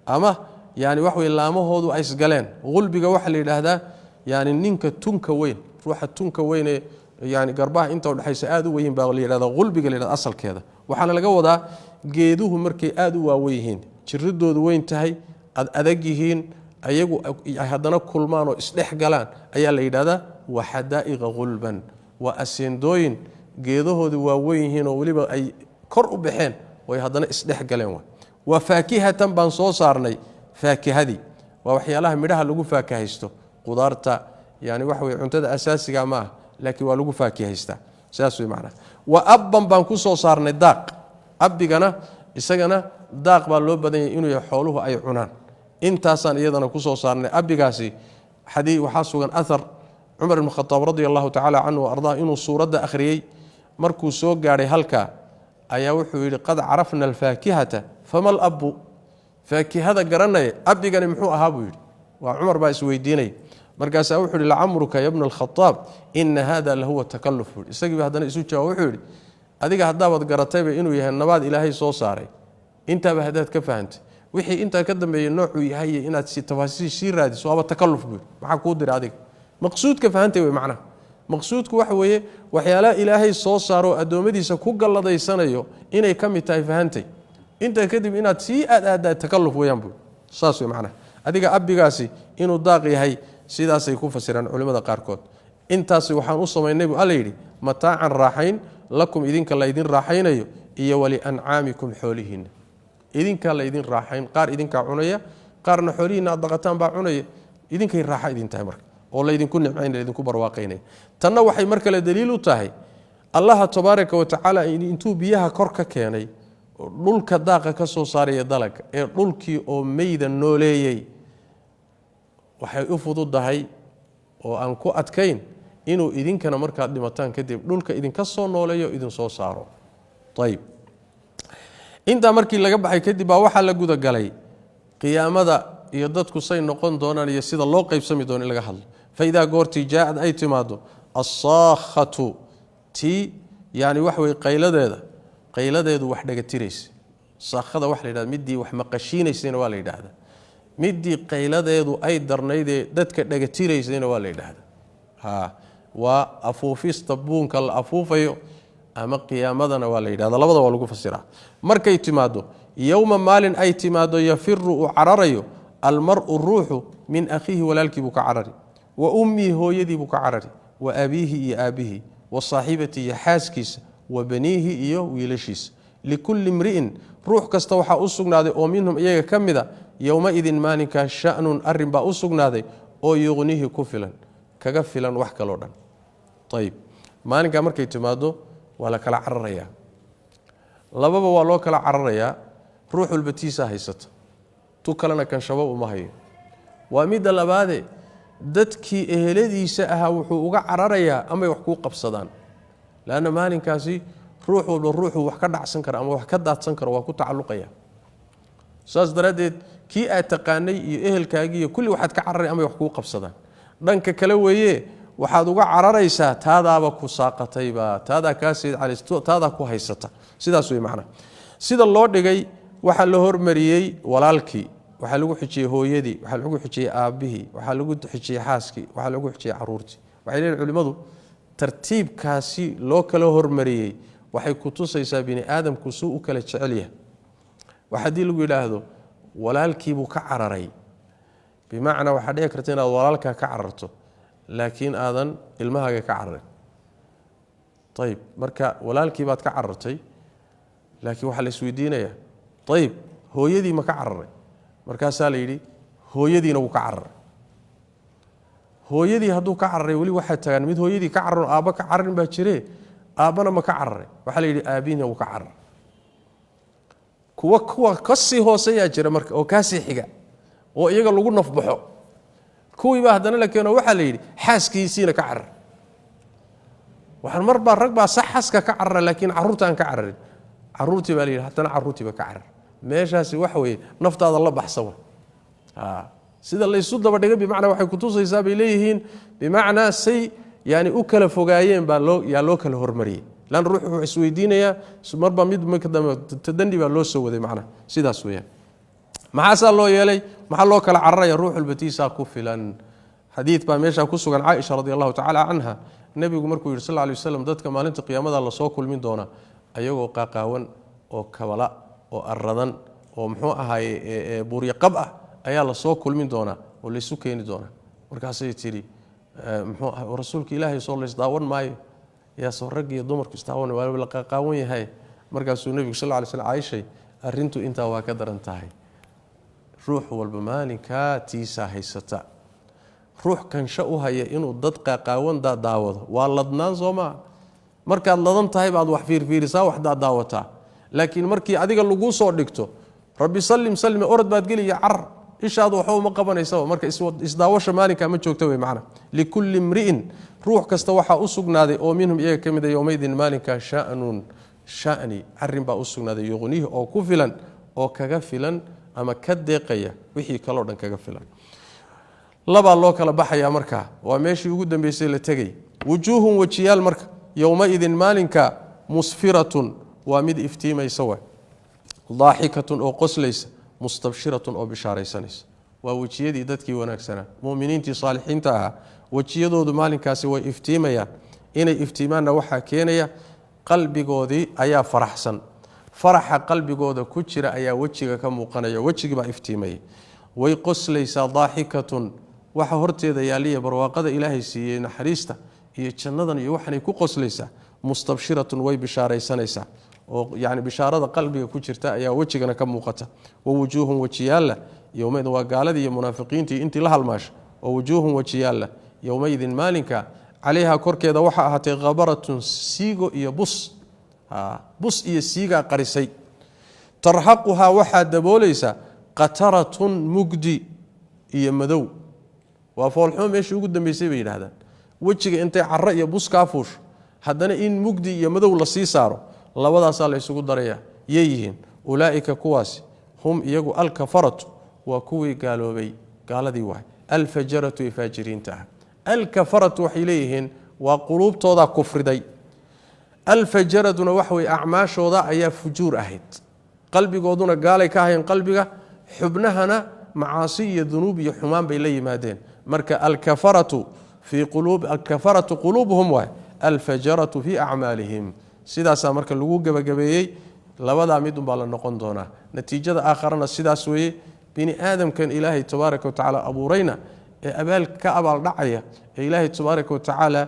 ama yani wax weeye laamahoodu ay isgaleen gulbiga waxa la yidhaahdaa yani ninka tunka weyn ruuxa tunka weyn ee yani garbaha inta u dhaxaysa aad u weyn baa la yiraahdaa gulbiga la yiraahdaa asalkeeda waxaana laga wadaa geeduhu markay aad u waaweyn yihiin jiridoodu weyn tahay adag yihiin ayagu haddana kulmaan oo isdhex galaan ayaa la yiraahdaa waxadaa'iqa gulban wa aseendooyin geedahoodu waaweyn yihiin oo waliba ay kor u baxeen way haddana isdhex galeen wa faakihatan baan soo saarnay faakihadii waa waxyaalaha midhaha lagu faakahaysto qudaarta yani wax way cuntada asaasiga ma ah laakiin waa lagu faakihaystaa saas way macna wa abban baan ku soo saarnay daaq abigana isagana daaq baa loo badan yahay inuu yahay xooluhu ay cunaan intaasaan iyadana ku soo saarnay abigaasi xadii waxa sugan athar Umar ibn Khattab radiyallahu ta'ala anhu ardaa inuu suurada akhriyay markuu soo gaaray halka ayaa wuxuu yiri qad arafna al-faakihata famal abu faakihada garanay abigani muxuu ahaa buu yiri waa Umar baa isweydiinay markaas wuxuu yiri la'amruka ibn al-Khattab in hada lahu takalluf isagii hadana isu jawaab wuxuu yiri adiga hadaabad garatayba inuu yahay nabaad ilaahay soo saaray inta ba hadaad ka fahamtay wixii inta ka dambeeyay noocu yahay inaad si tafaasiil si raadiso aba takalluf buu waxa ku diray adiga maqsuudka fahantay way macna maqsuudku waxa weeye waxyaalaha ilaahay soo saaro adoomadiisa ku galadaysanayo inay kamid tahay fahantay inta kadib inaad si aad takalluf weeyaan buu saas way macna adiga abigaasi inuu daaq yahay sidaas ay ku fasiraan culimada qaar kood intaas waxaan u sameeynay buu alla yiri mataacan raaxayn lakum idinka la idin raaxaynayo iyo wali an'aamikum xoolihiina idinka la idin raaxayn qaar idinka cunaya qaarna xoolihiina daqataan baa cunaya idinkay raaxa idin tahay marka oo la idinku nimcayn idinku barwaaqaynay tanna waxay marka la daliil u tahay Allah tabaaraka wa ta'ala intuu biyaha kor ka keenay dhulka daaqa ka soo saaray dalag ee dhulkii oo meeyda nooleeyay waxay u fududahay oo aan ku adkayn inuu idinkana marka dhimataan kadib dhulka idinka soo nooleeyo idin soo saaro tayib inta markii laga baxay kadib baa waxa la guda galay qiyaamada iyo dadku say noqon doonaan iyo sida loo qaybsami doono in laga hadlo fayda goorti jaad ay timaado as-saakhatu ti yani wax way qayladeedu wax dhaga tiraysa saakhada wax la yiraahdo midii wax maqashiinaysayna waa la yiraahdaa midii qayladeedu ay darnayde dadka dhaga tiraysayna waa la yiraahdaa waa afuufista buunka la afuufayo ama qiyaamadana waa la yiraahdaa labada waa lagu fasiraa markay timaado yawma maalin ay timaado yafiru cararayo almar'u ruuhu min akhihi walaalki buu ka carari wa ummi hooyadii buu ka carari wa abihi iyo aabihi wa saahibati iyo xaaskiisa wa banihi iyo wiilashiisa likulli imri'in ruux kasta waxa u sugnaaday oo minhum iyaga kamida yawma idin maalinka sha'nun arrin baa u sugnaaday oo yuqnihi ku filan kaga filan wax kale oo dhan tayib maalinka markay timaado wala kala cararaya lababa waa loo kala cararaya ruuxul batiisa haysata tu kalena kan shabo uma hayo waa mid labaade dadkii eheladiisa aha wuxuu uga cararayaa ama wax ku qabsadaan laana maalinkaasi ruux walba ruuxu wax ka dhacsan kara ama wax ka daadsan kara waa ku tacalluqaya saas daradeed kii aad taqaanay iyo ehelkaagii iyo kulli waxaad ka cararay ama wax ku qabsadaan dhanka kale weeye waxaad uga cararaysaa taadaaba ku saaqatayba taada ka siid calisto taada ku haysata sidaas way macna sida loo dhigay waxa la hormariyay walaalkii waxa lagu xijiyay hooyadii waxa lagu xijiyay aabihii waxa lagu xijiyay xaaskii waxa lagu xijiyay caruurtii waxay leeyihiin culimadu tartiibkaasi loo kala hormariyay waxay ku tusaysaa bini aadamku suu u kala jecel yahay waxa dii lagu yiraahdo walaalkii buu ka cararay bimaana waxa dhici karta inaad walaalka ka cararto laakiin aadan ilmahaaga ka cararin tayib marka walaalkii baad ka carartay laakiin waxa la isweydiinayaa tayib hooyadii ma ka cararay markaas la yiri hooyadiina wuu ka cararay hooyadii hadduu ka cararay wali waxa tagan mid hooyadii ka cararay aaba ka cararin baa jiree aabana ma ka cararay waxa la yiri aabiina wuu ka cararay kuwa kasii hooseeyaa jira marka oo kaasii xiga oo iyaga lagu nafbaxo kuwii baa hadana la keeno waxa la yiri xaaskiisiina ka carar waxaan marba rag baa saxaska ka carar laakiin caruurtaan ka cararin caruurtii baa la yiri hadana caruurtii baa ka carar meeshaasi wax weey naftaada la baxsaba sida la isu daba dhigay bimaana waxay ku tusaysaa bay leeyihiin bimaana say yani u kala fogaayeen baa loo kala hormariyey lan ruux wuxuu isweydiinayaa marba mid tadani baa loo soo waday macnaha sidaas weeyaan maxaasaa loo yeelay maxaa loo kala cararaya ruuxul batiisaa ku filan xadiid baa meeshaa ku sugan caaisha radiallahu tacaala canha nebigu markuu yidhi sal lla alay wasalam dadka maalinta qiyaamada lasoo kulmin doona ayagoo qaaqaawan oo kabala oo aradan oo muxuu ahaaye buuryaqab ah ayaa lasoo kulmin doonaa oo laysu keeni doonaa markaasay tidhi muxuu aha rasuulka ilaahay soo laysdaawan maayo yaasoo rag iyo dumarku isdaawan waa la qaaqaawan yahay markaasuu nebigu sal lla alay slam caaishay arrintu intaa waa ka daran tahay ruux walba maalinkaa tiisaa haysata ruux kansho u haya inuu dad qaaqaawan daawado waa ladnaan soo maa markaad ladan tahay baad wax fiirfiirisaa wax daawataa laakiin markii adiga lagu soo dhigto rabbi sallim salme orod baad geliya carar ishaadu waxba uma qabanaysa marka isdaawasha maalinka ma joogta way macna likulli imri'in ruux kasta waxaa u sugnaaday oo minhum iyaga ka mid a yowmaydin maalinka sha'nun sha'ni arrin baa u sugnaaday yuqnihi oo ku filan oo kaga filan ama ka deeqaya wixii kaloo dhan kaga filan labaa loo kala baxayaa markaa waa meeshii ugu dambeysay la tegay wujuuhun wajiyaal marka yowmaidin maalinka musfiratun waa mid iftiimaysa wa daaxikatun oo qoslaysa mustabshiratun oo bishaaraysanaysa waa wejiyadii dadkii wanaagsanaa muminiintii saalixiinta ahaa wejiyadoodu maalinkaasi way iftiimayaan inay iftiimaanna waxaa keenaya qalbigoodii ayaa faraxsan faraxa qalbigooda ku jira ayaa wejiga ka muuqanaya wejigii baa iftiimaya way qoslaysaa daaxikatun waxa horteeda yaaliya barwaaqada ilaahay siiyey naxariista iyo jannadan iyo waxanay ku qoslaysaa mustabshiratun way bishaaraysanaysaa oo yani bishaarada qalbiga ku jirta ayaa wejigana ka muuqata wawujuuhun wajiyaalla yowmaydin waa gaaladii iyo munaafiqiintii intii la halmaasha wawujuuhun wajiyaalla yowmaydin maalinka calayha korkeeda waxaa ahaatay khabaratun siigo iyo bus iyo siigaa qarisay tarhaquhaa waxaa daboolaysa qataratun mugdi iyo madow waa foolxumo meeshii ugu dambeysay bay yidhahdaan wejiga intay caro iyo bus kaa fuusho haddana in mugdi iyo madow la sii saaro labadaasaa la isugu daraya yeeyihiin ulaa'ika kuwaasi hum iyagu alkafaratu waa kuwii gaaloobay gaaladii waay alfajaratu ee faajiriinta ah alkafaratu waxay leeyihiin waa quluubtoodaa kufriday alfajaraduna waxa weye acmaashooda ayaa fujuur ahayd qalbigooduna gaalay ka ahayn qalbiga xubnahana macaasi iyo dunuub iyo xumaan bay la yimaadeen marka alkafaratu quluubuhum waay alfajaratu fii acmaalihim sidaasaa marka lagu gebagabeeyey labadaa mid unbaa la noqon doonaa natiijada aakharana sidaas weeye bini aadamkan ilaahay tabaaraka watacaala abuurayna ee ka abaaldhacaya ee ilaahay tabaaraka watacaala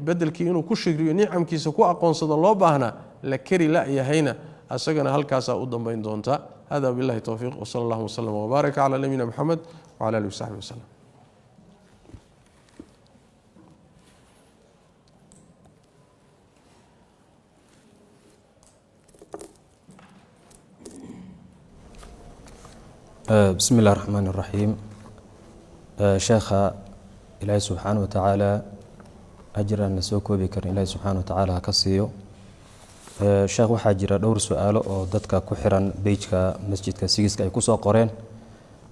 bedelkii inuu ku shigriyo nicamkiisa ku aqoonsado loo baahnaa la keri la-yahayna asagana halkaasaa u dambayn doonta hada billahi towfiiq wsala allahuma wslm wbaaraka calaa nabiyina moxamed wcala alihi wasaxbi waslem بسم الله الرحمن الرحيم شيخ إلهي سبحانه وتعالى أجر أن نسوكو بكر إلهي سبحانه وتعالى كسيو شيخ waxaa jira dhowr su'aalo oo dadka ku xiran page-ka masjidka sigiska ay ku soo qoreen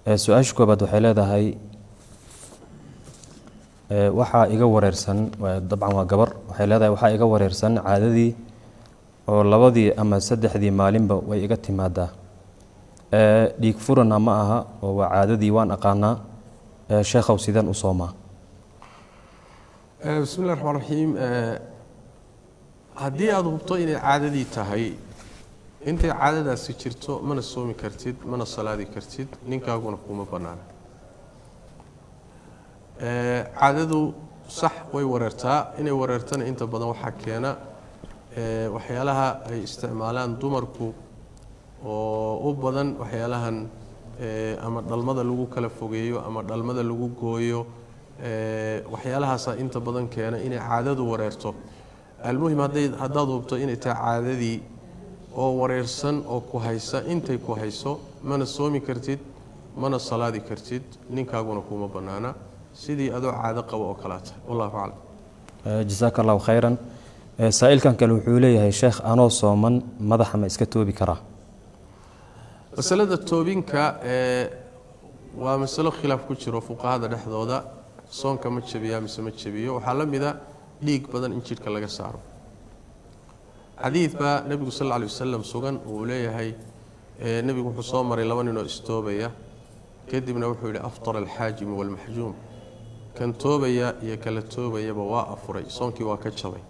su'aasha koobaad waxay leedahay waxa iga wareersan dabcan waa gabar waxay leedahay waxa iga wareersan caadadii oo labadii ama saddexdii maalinba way iga timaadaa dhiig furana ma aha oo waa caadadii waan aqaanaa sheekhow sidaan u soomaa bismi llahi raxmaan raxiim haddii aada hubto inay caadadii tahay intay caadadaasi jirto mana soomi kartid mana salaadi kartid ninkaaguna kuma bannaana caadadu sax way wareertaa inay wareertana inta badan waxaa keena waxyaalaha ay isticmaalaan dumarku oo u badan waxyaalahan ama dhalmada lagu kala fogeeyo ama dhalmada lagu gooyo waxyaalahaasa inta badan keena inay caadadu wareerto almuhim haddaad hubto inay tahay caadadii oo wareersan oo ku haysa intay ku hayso mana soomi kartid mana salaadi kartid ninkaaguna kuma bannaana sidii adoo caado qabo oo kalaata wallahu aclam jazaaka allahu khayran saa'ilkan kale wuxuu leeyahay sheekh anoo sooman madaxa ma iska toobi karaa masalada toobinka waa masalo khilaaf ku jiro fuqahada dhexdooda soonka ma jabiyaa mise ma jabiyo waxaa la mida dhiig badan in jidhka laga saaro xadiid baa nebigu sal alla alay wasalam sugan uu leeyahay nebigu wuxuu soo maray laba ninoo istoobaya kadibna wuxuu yidhi aftara alxaajimu waalmaxjuum kan toobaya iyo kala toobayaba waa afuray soonkii waa ka jabay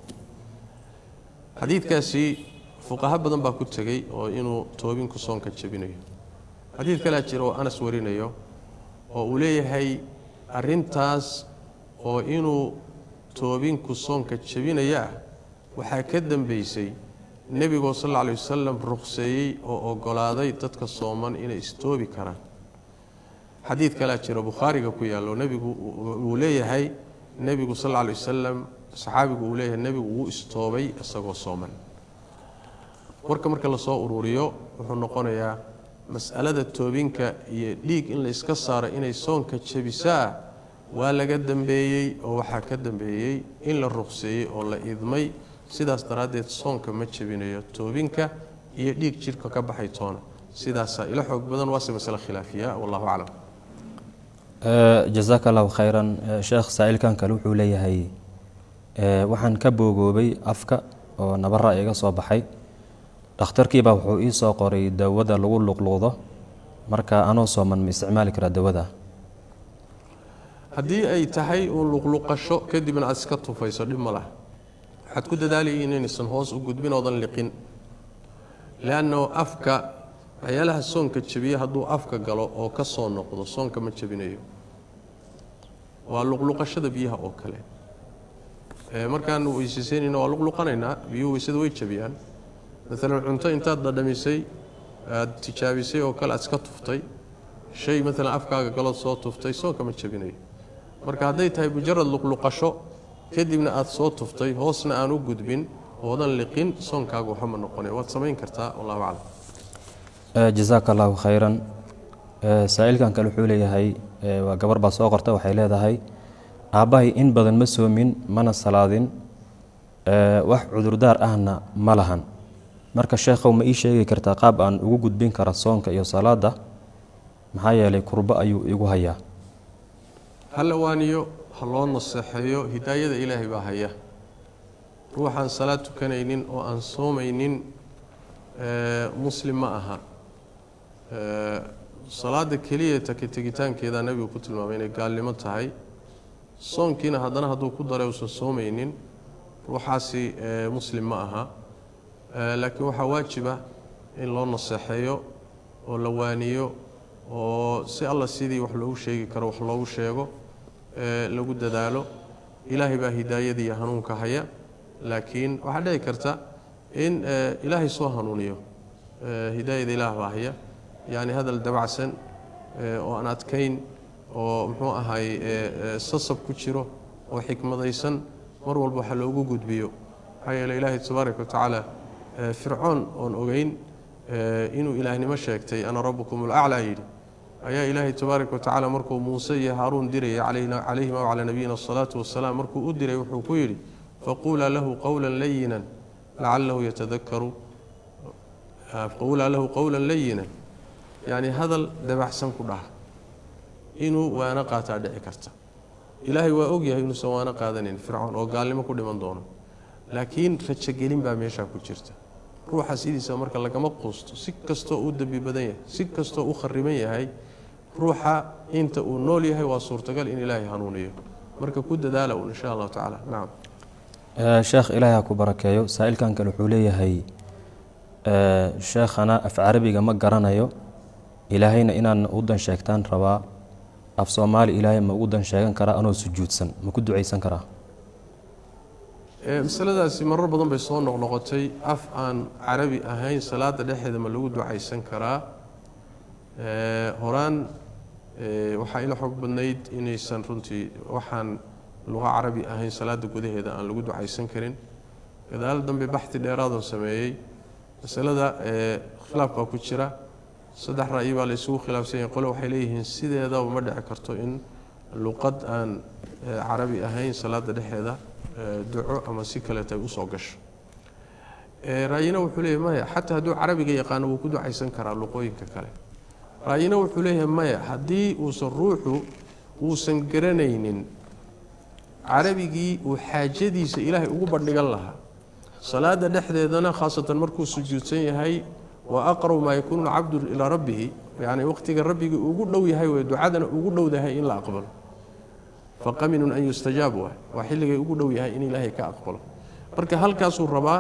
xadiidkaasi fuqaha badan baa ku tegey oo inuu toobinku soonka jabinayo xadiid kalaa jira oo anas warinayo oo uu leeyahay arrintaas oo inuu toobinku soonka jabinaya ah waxaa ka dambeysay nebigoo sal alla alay wasalam ruqseeyey oo ogolaaday dadka sooman inay istoobi karaan xadiid kalaa jira bukhaariga ku yaallo nebigu uu leeyahay nebigu sal alla alay wasalam saxaabigu uu leeyahay nebigu wuu istoobay isagoo sooman warka marka lasoo ururiyo wuxuu noqonayaa mas'alada toobinka iyo dhiig in la iska saaro inay soonka jabisaa waa laga dambeeyey oo waxaa ka dambeeyey in la ruqseeyey oo la idmay sidaas daraaddeed soonka ma jabinayo toobinka iyo dhiig jidhka ka baxay toona sidaasaa ila xoog badan waase masale khilaafiya wallahu aclam jazaaka allahu khayran sheekh saa'ilkan kale wuxuu leeyahay waxaan ka boogoobay afka oo nabara iga soo baxay dhakhtarkiibaa wuxuu ii soo qoray dawada lagu luqluqdo marka anoo sooman ma isticmaali karaa dawada haddii ay tahay uun luqluqasho kadibna aad iska tufayso dhib ma laha waxaad ku dadaalayay inaysan hoos u gudbin oodan liqin leanno afka waxyaalaha soonka jabiya hadduu afka galo oo ka soo noqdo soonka ma jabinayo waa luqluqashada biyaha oo kale markaan weysaysanayna waa luqluqanaynaa biyuhu weysada way jabiyaan maalan cunto intaad dhadhamisay aad tijaabisay oo kale aad iska tuftay shay maalan afkaaga galood soo tuftay soonka ma jabinayo marka hadday tahay mujarad luqluqasho kadibna aad soo tuftay hoosna aan u gudbin oodan liqin soonkaagu waxa ma noqonay waad samayn kartaa wallahu aclam jazaaka allahu khayran saa'ilkan kale wuxuu leeyahay waa gabar baa soo qorta waxay leedahay aabbahay in badan ma soomin mana salaadin wax cudurdaar ahna ma lahan marka sheekhow ma ii sheegi kartaa qaab aan ugu gudbin kara soonka iyo salaada maxaa yeelay kurbo ayuu igu hayaa hal waaniyo ha loo naseexeeyo hidaayada ilaahay baa haya ruuxaan salaad tukanaynin oo aan soomaynin muslim ma aha salaada keliya tegitaankeeda nebigu ku tilmaamay inay gaalnimo tahay soonkiina haddana hadduu ku daray uusan soomaynin ruuxaasi muslim ma aha laakiin waxaa waajiba in loo naseexeeyo oo la waaniyo oo si alla sidii wax loogu sheegi karo wax loogu sheego lagu dadaalo ilaahay baa hidaayada iyo hanuunka haya laakiin waxaa dhici karta in ilaahay soo hanuuniyo hidaayada ilaah baa haya yacni hadal dabacsan oo aan adkayn oo muxuu ahay sasab ku jiro oo xikmadaysan mar walba waxa loogu gudbiyo maxaa yeele ilaahay tabaaraka watacaala fircoon oon ogeyn inuu ilaahnimo sheegtay ana rabbukum alaclaa yidhi ayaa ilaahay tabaaraka watacaala markuu muuse iyo haaruun dirayay calayhima wacalaa nabiyina asalaatu wasalaam markuu u diray wuxuu ku yidhi faquulaa lahu qawlan layinan lacalahu yatadakaru faquulaa lahu qawlan layinan yacni hadal dabacsan ku dhaha inuu waana qaataa dhici karta ilaahay waa ogyahay inuusan waana qaadanayn fircoon oo gaalnimo ku dhiman doono laakiin rajogelin baa meeshaa ku jirta ruuxa sidiisa marka lagama quusto si kastoo uu dembi badan yahay si kastoo u khariban yahay ruuxa inta uu nool yahay waa suurtagal in ilaahay hanuuniyo marka ku dadaala un insha allahu tacaala nacam sheekh ilaahay ha ku barakeeyo saa'ilkan kale wuxuu leeyahay sheekhana af carabiga ma garanayo ilaahayna inaan u dan sheegtaan rabaa af soomaali ilaahay ma ugu dan sheegan karaa anoo sujuudsan ma ku ducaysan karaa masaladaasi marar badan bay soo noqnoqotay af aan carabi ahayn salaada dhexeeda ma lagu ducaysan karaa horaan waxaa ila xog badnayd inaysan runtii waxaan luqa carabi ahayn salaada gudaheeda aan lagu ducaysan karin gadaal dambe baxti dheeraadan sameeyey masalada khilaaf baa ku jira saddex ra'yi baa la isugu khilaafsan yahay qole waxay leeyihiin sideedaba ma dhici karto in luqad aan carabi ahayn salaada dhexeeda duco ama si kaleeta ay usoo gasho ra'yina wuxuu leeyahay maya xataa hadduu carabiga yaqaano wuu ku ducaysan karaa luqooyinka kale ra'yina wuxuu leeyahay maya haddii uusan ruuxu uusan garanaynin carabigii uu xaajadiisa ilaahay ugu bandhigan lahaa salaada dhexdeedana khaasatan markuu sujuudsan yahay wa aqrabu maa yakuunu alcabdu ilaa rabbihi yacni waqtiga rabbigii ugu dhow yahay way ducadana ugu dhowdahay in la aqbalo faqaminun an yustajaab waa xilligay ugu dhow yahay in ilaahay ka aqbalo marka halkaasuu rabaa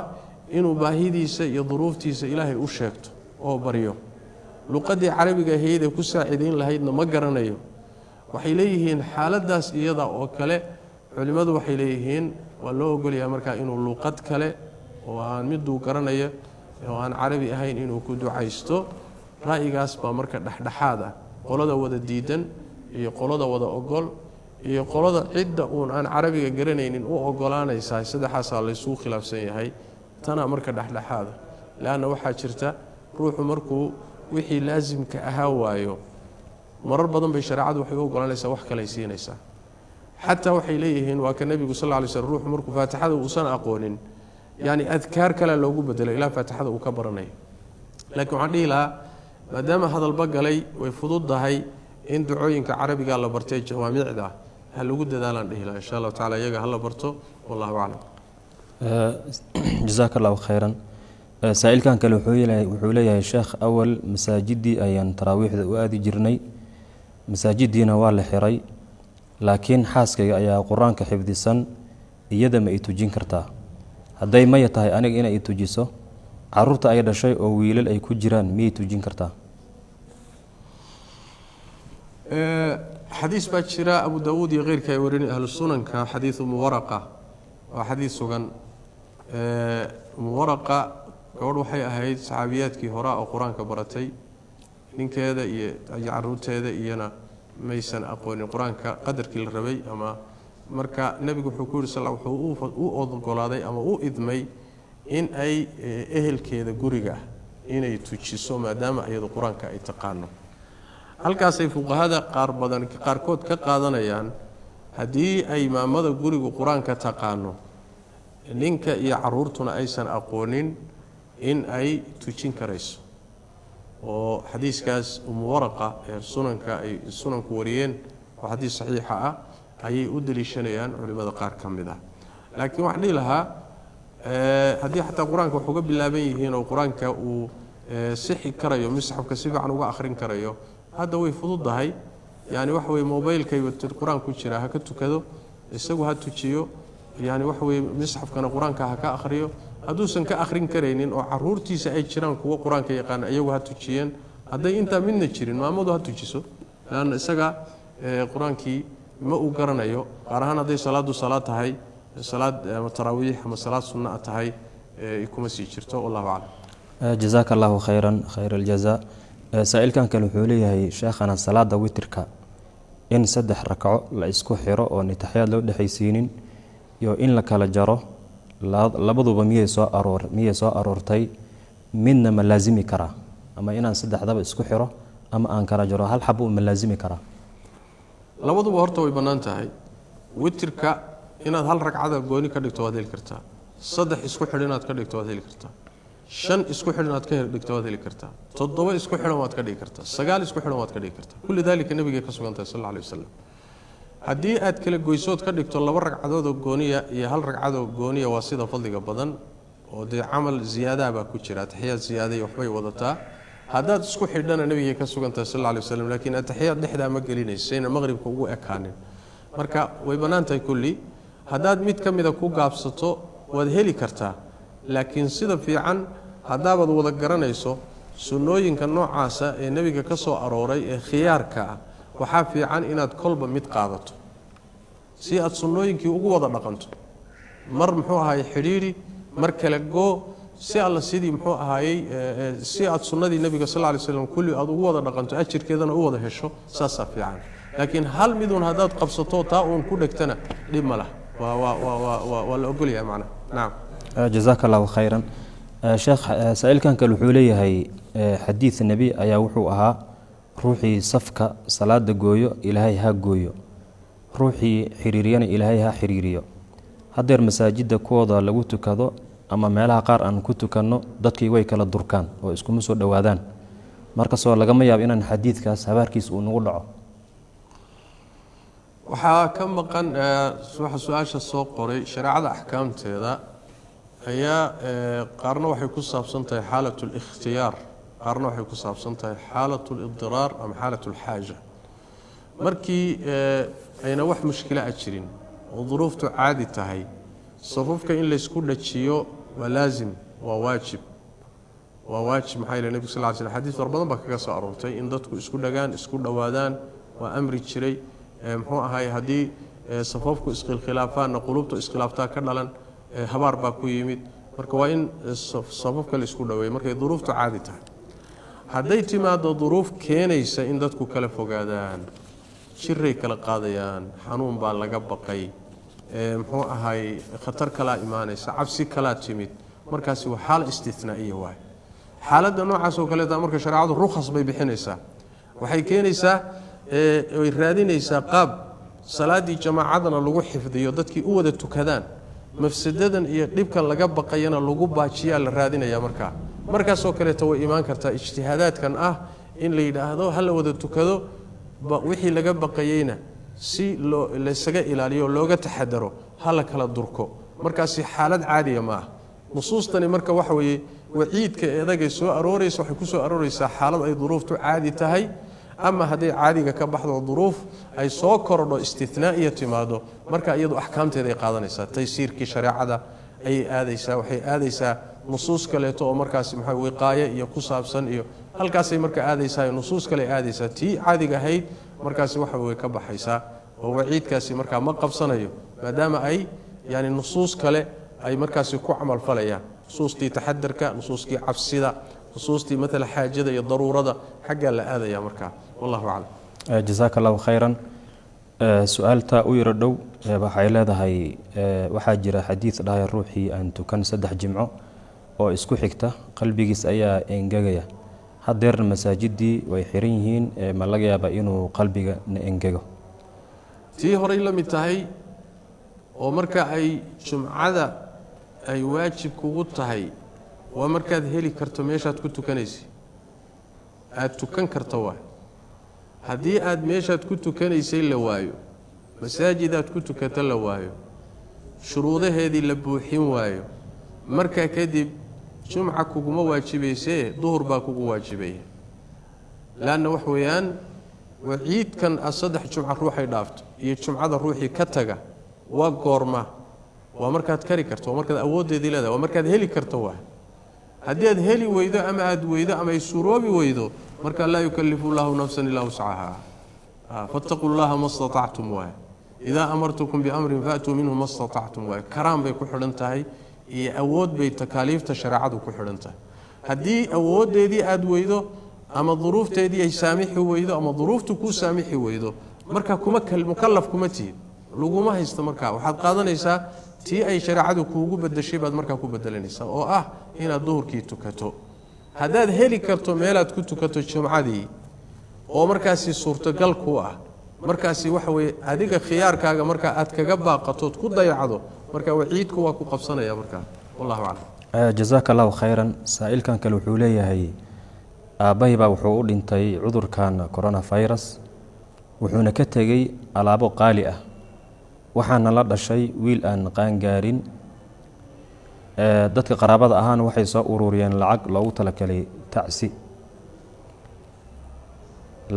inuu baahidiisa iyo duruuftiisa ilaahay u sheegto oo baryo luqadii carabiga ahayd ee ku saaciidayn lahaydna ma garanayo waxay leeyihiin xaaladaas iyada oo kale culimmadu waxay leeyihiin waa loo ogolyahay markaa inuu luqad kale oo aan miduu garanayo oo aan carabi ahayn inuu ku ducaysto ra'yigaas baa marka dhexdhexaad ah qolada wada diidan iyo qolada wada ogol iyo qolada cidda uun aan carabiga garanaynin u ogolaanaysaa saddexaasaa laysugu khilaafsan yahay tanaa marka dhexdhexaada leanna waxaa jirta ruuxu markuu wixii laasimka ahaa waayo marar badan bay shareecadu waxay u ogolaanaysaa wax kaley siinaysaa xataa waxay leeyihiin waa ka nebigu sal lla lay slm ruuxu markuu faatixada uusan aqoonin yani adkaar kale loogu bedelo ilaa faatixada uu ka baranayo laakiin waxaan dhihi lahaa maadaama hadalba galay way fududdahay in ducooyinka carabiga la bartay jawaamicda ha lagu dadaalaan dhihi lahaa insha allahu tacala iyaga hala barto wallahu aclam jazaaka allahu khayran saa-ilkan kale wuxuu leeyahay sheekh awal masaajidii ayaan taraawiixda u aadi jirnay masaajidiina waa la xiray laakiin xaaskayga ayaa qur-aanka xifdisan iyada ma i tujin kartaa hadday maya tahay aniga inay i tujiso caruurta ay dhashay oo wiilal ay ku jiraan miyay tujin kartaa xadiis baa jira abu daawuud iyo keyrka ay warin ahlu sunanka xadiidu muwaraqa waa xadiis sugan muwaraqa gabadh waxay ahayd saxaabiyaadkii hore oo qur-aanka baratay ninkeeda iyo caruurteeda iyana maysan aqoonin qur-aanka qadarkii la rabay ama marka nebigu wuxuu ku yidhi wuxuu u ogolaaday ama u idmay in ay ehelkeeda guriga inay tujiso maadaama iyadu qur-aanka ay taqaano halkaasay fuqahada qaarkood ka qaadanayaan haddii ay maamada gurigu qur-aanka taqaano ninka iyo caruurtuna aysan aqoonin in ay tujin karayso oo xadiiskaas umuwaraqa ee sunanka ay sunanku wariyeen oo xadiis saxiixa ah ayay u daliishanayaan culimmada qaar ka mid ah laakiin waxaan dhihi lahaa haddii xataa qur-aanka wax uga bilaaban yihiin oo qur-aanka uu sixi karayo misxafka si fiican uga akhrin karayo hadda way fududdahay yani waxa weye mobaylkayba qur-aan ku jira ha ka tukado isagu ha tujiyo yani waxa weye misxafkana qur-aanka ha ka akhriyo hadduusan ka akhrin karaynin oo caruurtiisa ay jiraan kuwo qur-aanka yaqaana iyagu ha tujiyeen hadday intaa midna jirin maamadu ha tujiso leanna isaga qur-aankii ma uu garanayo qaar ahaan hadday salaadu salaad tahay salaad ama taraawiix ama salaad sunna tahay kuma sii jirto wallahu aclam jazaaka allahu khayran khayr aljaza saa-ilkan kale wuxuu leeyahay sheekhana salaada witirka in 3 ragco la isku xiro oo nitaxyaad loo dhexaysiinin iyo in la kala jaro labaduba miyay soo aroortay midna ma laazimi karaa ama inaan 3daba isku xiro ama aan kala jaro hal xabo ma laazimi karaa labaduba horta way bannaan tahay witirka inaad hal ragcada gooni ka dhigto waad heli kartaa 3 isku xidhan inaad ka dhigto waad heli kartaa 5 isku xidhan aad ka dhigto waad heli kartaa 7 isku xidhan waad ka dhigi kartaa 9 isku xidhan waad ka dhigi kartaa kulli dalika nabiga ka sugan tahay sallallahu alayhi wasallam haddii aad kala goysood ka dhigto 2 ragcadood oo gooniya iyo hal ragcad oo gooniya waa sida fadliga badan oo dee camal ziyaada baa ku jira taxiyaad ziyaada iyo waxbay wadataa haddaad isku xidhana nabiga ka sugan tahay sallallahu alayhi wasallam laakiin taxiyaad dhexda ma gelinaysa maqribka ugu ekaanin marka way banaantahay kulli haddaad mid ka mida ku gaabsato waad heli kartaa laakiin sida fiican haddaabad wada garanayso sunnooyinka noocaasa ee nebiga ka soo arooray ee khiyaarka ah waxaa fiican inaad kolba mid qaadato si aad sunnooyinkii ugu wada dhaqanto mar muxuu ahaayey xidhiidhi mar kale goo si alla sidii muxuu ahaayey si aad sunnadii nebiga sal lla lay slam kulli aad ugu wada dhaqanto ajirkeedana u wada hesho saasaa fiican laakiin hal miduun haddaad qabsato taa uun ku dhegtana dhib ma lah waa la ogolyahay macnaha nacam jazaaka allahu khayran sheekh saa-ilkan kale wuxuu leeyahay xadiid nebi ayaa wuxuu ahaa ruuxii safka salaada gooyo ilaahay ha gooyo ruuxii xiriiriyana ilaahay ha xiriiriyo haddeer masaajidda kuwooda lagu tukado ama meelaha qaar aan ku tukanno dadkii way kala durkaan oo iskuma soo dhowaadaan markasoo lagama yaabo inaan xadiidkaas habaarkiis uu nagu dhaco waxaa ka maqan waxa su-aasha soo qoray shareecada axkaamteeda ayaa qaarna waxay ku saabsan tahay xaalatu اlikhtiyaar qaarna waxay ku saabsan tahay xaalatu اlidiraar ama xaalatu اlxaaja markii ayna wax mushkila a jirin oo duruuftu caadi tahay safafka in laysku dhajiyo waa laazim waa waajib maxaa yeelay nebigu sal lla ly slam xadiis fara badan baa kaga soo aroortay in dadku isku dhagaan isku dhowaadaan waa amri jiray muxuu ahaay haddii safafku iskhilkhilaafaanna qulubtu iskhilaaftaa ka dhalan habaar baa ku yimid marka waa in safafka la isku dhoweeyo markay duruuftu caadi tahay hadday timaado duruuf keenaysa in dadku kala fogaadaan jiray kala qaadayaan xanuun baa laga baqay muxuu ahaay khatar kalaa imaanaysa cabsi kalaa timid markaasi waa xaal istinaa'iya waay xaaladda noocaas oo kaleeta marka shareecadu rukhas bay bixinaysaa waxay keenaysaa way raadinaysaa qaab salaaddii jamaacadana lagu xifdiyo dadkii u wada tukadaan mafsadadan iyo dhibkan laga baqayana lagu baajiyaa la raadinayaa markaasoo kaleeta way imaan kartaa ijtihaadaadkan ah in la yidhaahdo ha la wada tukado wixii laga baqayeyna si laysaga ilaaliyo looga taxadaro ha la kala durko markaasi xaalad caadiya ma ah nusuustani marka waxa weeye waciidka eedagay soo arooraysa waxay ku soo arooraysaa xaalad ay duruuftu caadi tahay ama hadday caadiga ka baxdo duruuf ay soo korodho istinaa'iya timaado marka iyadu axkaamteeda ay qaadanaysaa taysiirkii shareecada ayay aadaysaa waxay aadaysaa nusuus kaleeto oo markaasi maxaa wiqaaye iyo ku saabsan iyo halkaasay marka aadaysaa nusuus kale aadaysaa tii caadiga ahayd markaasi waxa way ka baxaysaa oo waciidkaasi markaa ma qabsanayo maadaama ay yani nusuus kale ay markaasi ku camal falayaan nusuustii taxadarka nusuuskii cabsida nusuustii maala xaajada iyo daruurada xaggaa la aadaya markaa wallahu aclam jazaaka allahu khayran su-aalta u yaro dhow waxay leedahay waxaa jira xadiid dhahaya ruuxii aan tukan 3 jimco oo isku xigta qalbigiis ayaa engegaya hadeerna masaajidii way xiran yihiin ma laga yaabaa inuu qalbiga na engego tii horay la mid tahay oo marka ay jumcada ay waajib kugu tahay waa markaad heli karto meeshaad ku tukanaysa aad tukan karto waa haddii aad meeshaad ku tukanaysay la waayo masaajidaad ku tukata la waayo shuruudaheedii la buuxin waayo markaa kadib jumca kuguma waajibaysee duhur baa kugu waajibaya laanna wax weeyaan waciidkan 3 jumca ruuxay dhaafto iyo jumcada ruuxii ka taga waa goorma waa markaad kari karto waa markaad awooddeedii leedahay waa markaad heli karto waa haddii aad heli weydo ama aad weydo ama ay suroobi weydo marka laa yukallifu llaahu nafsan ilaa wuscahaa fattaquu llaha ma statactum waay idaa amartukum biamrin faatuu minhu ma statactum waay karaan bay ku xidhan tahay iyo awood bay takaaliifta shareecadu ku xidhan tahay haddii awooddeedii aad weydo ama duruufteedii ay saamixi weydo ama duruuftu kuu saamixi weydo marka mukallaf kuma tihid laguma haysto markaa waxaad qaadanaysaa tii ay shareecadu kuugu bedeshay baad markaa ku bedelanaysaa oo ah inaad duhurkii tukato haddaad heli karto meelaad ku tukato jumcadii oo markaasi suurtagal ku ah markaasi waxa weeye adiga khiyaarkaaga markaa aad kaga baaqatood ku dayacdo marka waciidku waa ku qabsanaya markaa wallahu aclam jazaaka allahu khayran saa'ilkan kale wuxuu leeyahay aabbahay baa wuxuu u dhintay cudurkan coronavirus wuxuuna ka tegey alaabo qaali ah waxaana la dhashay wiil aan qaangaarin dadka qaraabada ahaana waxay soo ururiyeen lacag loogu talagalay tacsi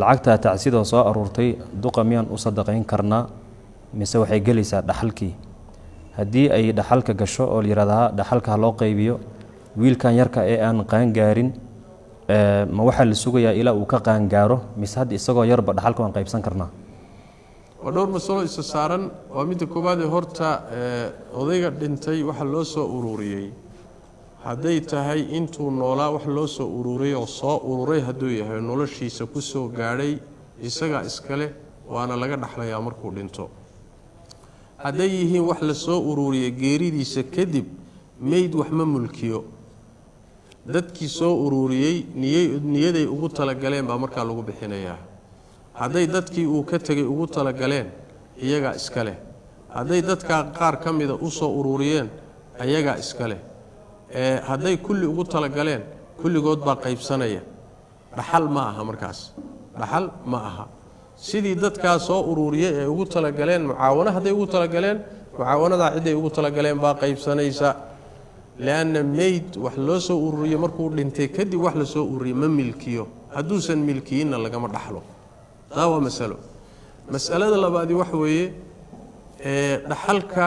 lacagtaa tacsidoo soo aruurtay duqa miyaan u sadaqayn karnaa mise waxay gelaysaa dhaxalkii haddii ay dhaxalka gasho oo layihahdaa dhaxalka ha loo qaybiyo wiilkan yarka ee aan qaangaarin ma waxaa la sugayaa ilaa uu ka qaangaaro mise hadda isagoo yarba dhaxalka waan qaybsan karnaa waa dhowr masalo isa saaran waa midda koowaad ee horta odayga dhintay waxa loo soo ururiyey hadday tahay intuu noolaa wax loo soo ururiyey oo soo ururay hadduu yahay noloshiisa ku soo gaadhay isagaa iskale waana laga dhaxlayaa markuu dhinto hadday yihiin wax la soo ururiyey geeridiisa kadib meyd wax ma mulkiyo dadkii soo ururiyey niyaday ugu talagaleen baa markaa lagu bixinayaa hadday dadkii uu ka tegay ugu talagaleen iyagaa iska leh hadday dadkaa qaar ka mida u soo ururiyeen ayagaa iska leh hadday kulli ugu talagaleen kulligood baa qaybsanaya dhaxal ma aha markaas dhaxal ma aha sidii dadkaa soo ururiyay ee ugu talagaleen mucaawano hadday ugu talagaleen mucaawanada ciday ugu talagaleen baa qaybsanaysa laana meyd wax loo soo ururiyo markuu dhintay kadib wax la soo ururiyo ma milkiyo hadduusan milkiyinna lagama dhaxlo taa waa mas'alada labaadi wax weeye dhaxalka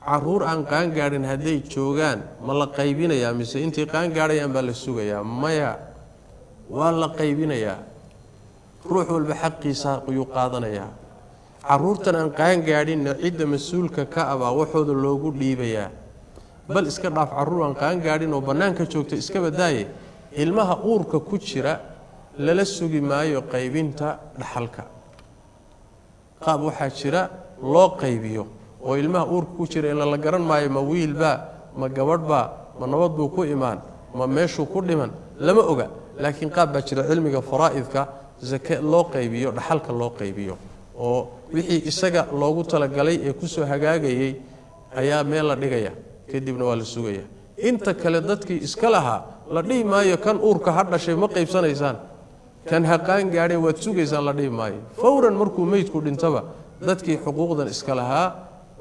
caruur aan qaan gaadhin hadday joogaan ma la qaybinayaa mise intii qaan gaadhayaan baa la sugayaa maya waa la qaybinayaa ruux walba xaqiisa ayuu qaadanayaa caruurtan aan qaan gaadhinna cidda mas-uulka ka abaa waxooda loogu dhiibayaa bal iska dhaaf caruur aan qaan gaadhin oo bannaanka joogta iska badaaye ilmaha uurka ku jira lala sugi maayo qaybinta dhaxalka qaab waxaa jira loo qaybiyo oo ilmaha uurka ku jira in la garan maayo ma wiilbaa ma gabadhbaa ma nabad buu ku imaan ma meeshuu ku dhiman lama oga laakiin qaab baa jira cilmiga faraa'idka zaka loo qaybiyo dhaxalka loo qaybiyo oo wixii isaga loogu talagalay ee ku soo hagaagayay ayaa meel la dhigaya kadibna waa la sugaya inta kale dadkii iska lahaa la dhihi maayo kan uurka ha dhashay ma qaybsanaysaan kan haqaan gaadhay waad sugaysaan la dhihi maayo fawran markuu meydku dhintaba dadkii xuquuqdan iska lahaa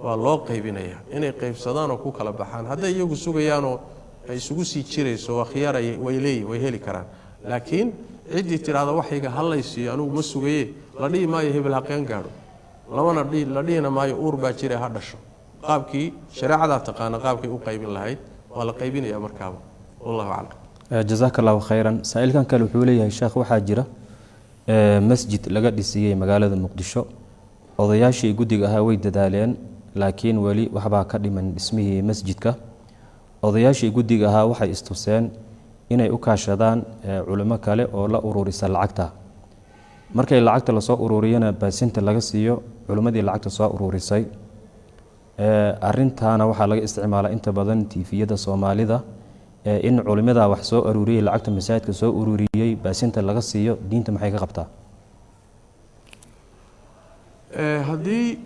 waa loo qaybinaya inay qaybsadaan oo ku kala baxaan hadday iyagu sugayaanoo ay isugu sii jirayso waa khiyaar way heli karaan laakiin ciddii tidhaahda waxayga hallaysiiyo anugu ma sugaye la dhihi maayo hebel haqaan gaadho la dhihina maayo uur baa jira ha dhasho qaabkii shareecadaa taqaana qaabkay u qaybin lahayd waa la qaybinaya markaaba wallahu aclam jazaaka allahu khayran saa-ilkan kale wuxuu leeyahay sheekh waxaa jira masjid laga dhisiyey magaalada muqdisho odayaashii guddiga ahaa way dadaaleen laakiin weli waxbaa ka dhiman dhismihii masjidka odayaashii guddiga ahaa waxay istuseen inay u kaashadaan culimo kale oo la ururisa lacagta markay lacagta lasoo ururiyana baasinta laga siiyo culimmadii lacagta soo ururisay arintaana waxaa laga isticmaalaa inta badan tiifiyada soomaalida in culimada wax soo ururiyey lacagta masaajidka soo ururiyey baasinta laga siiyo diinta maxay ka qabtaa haddii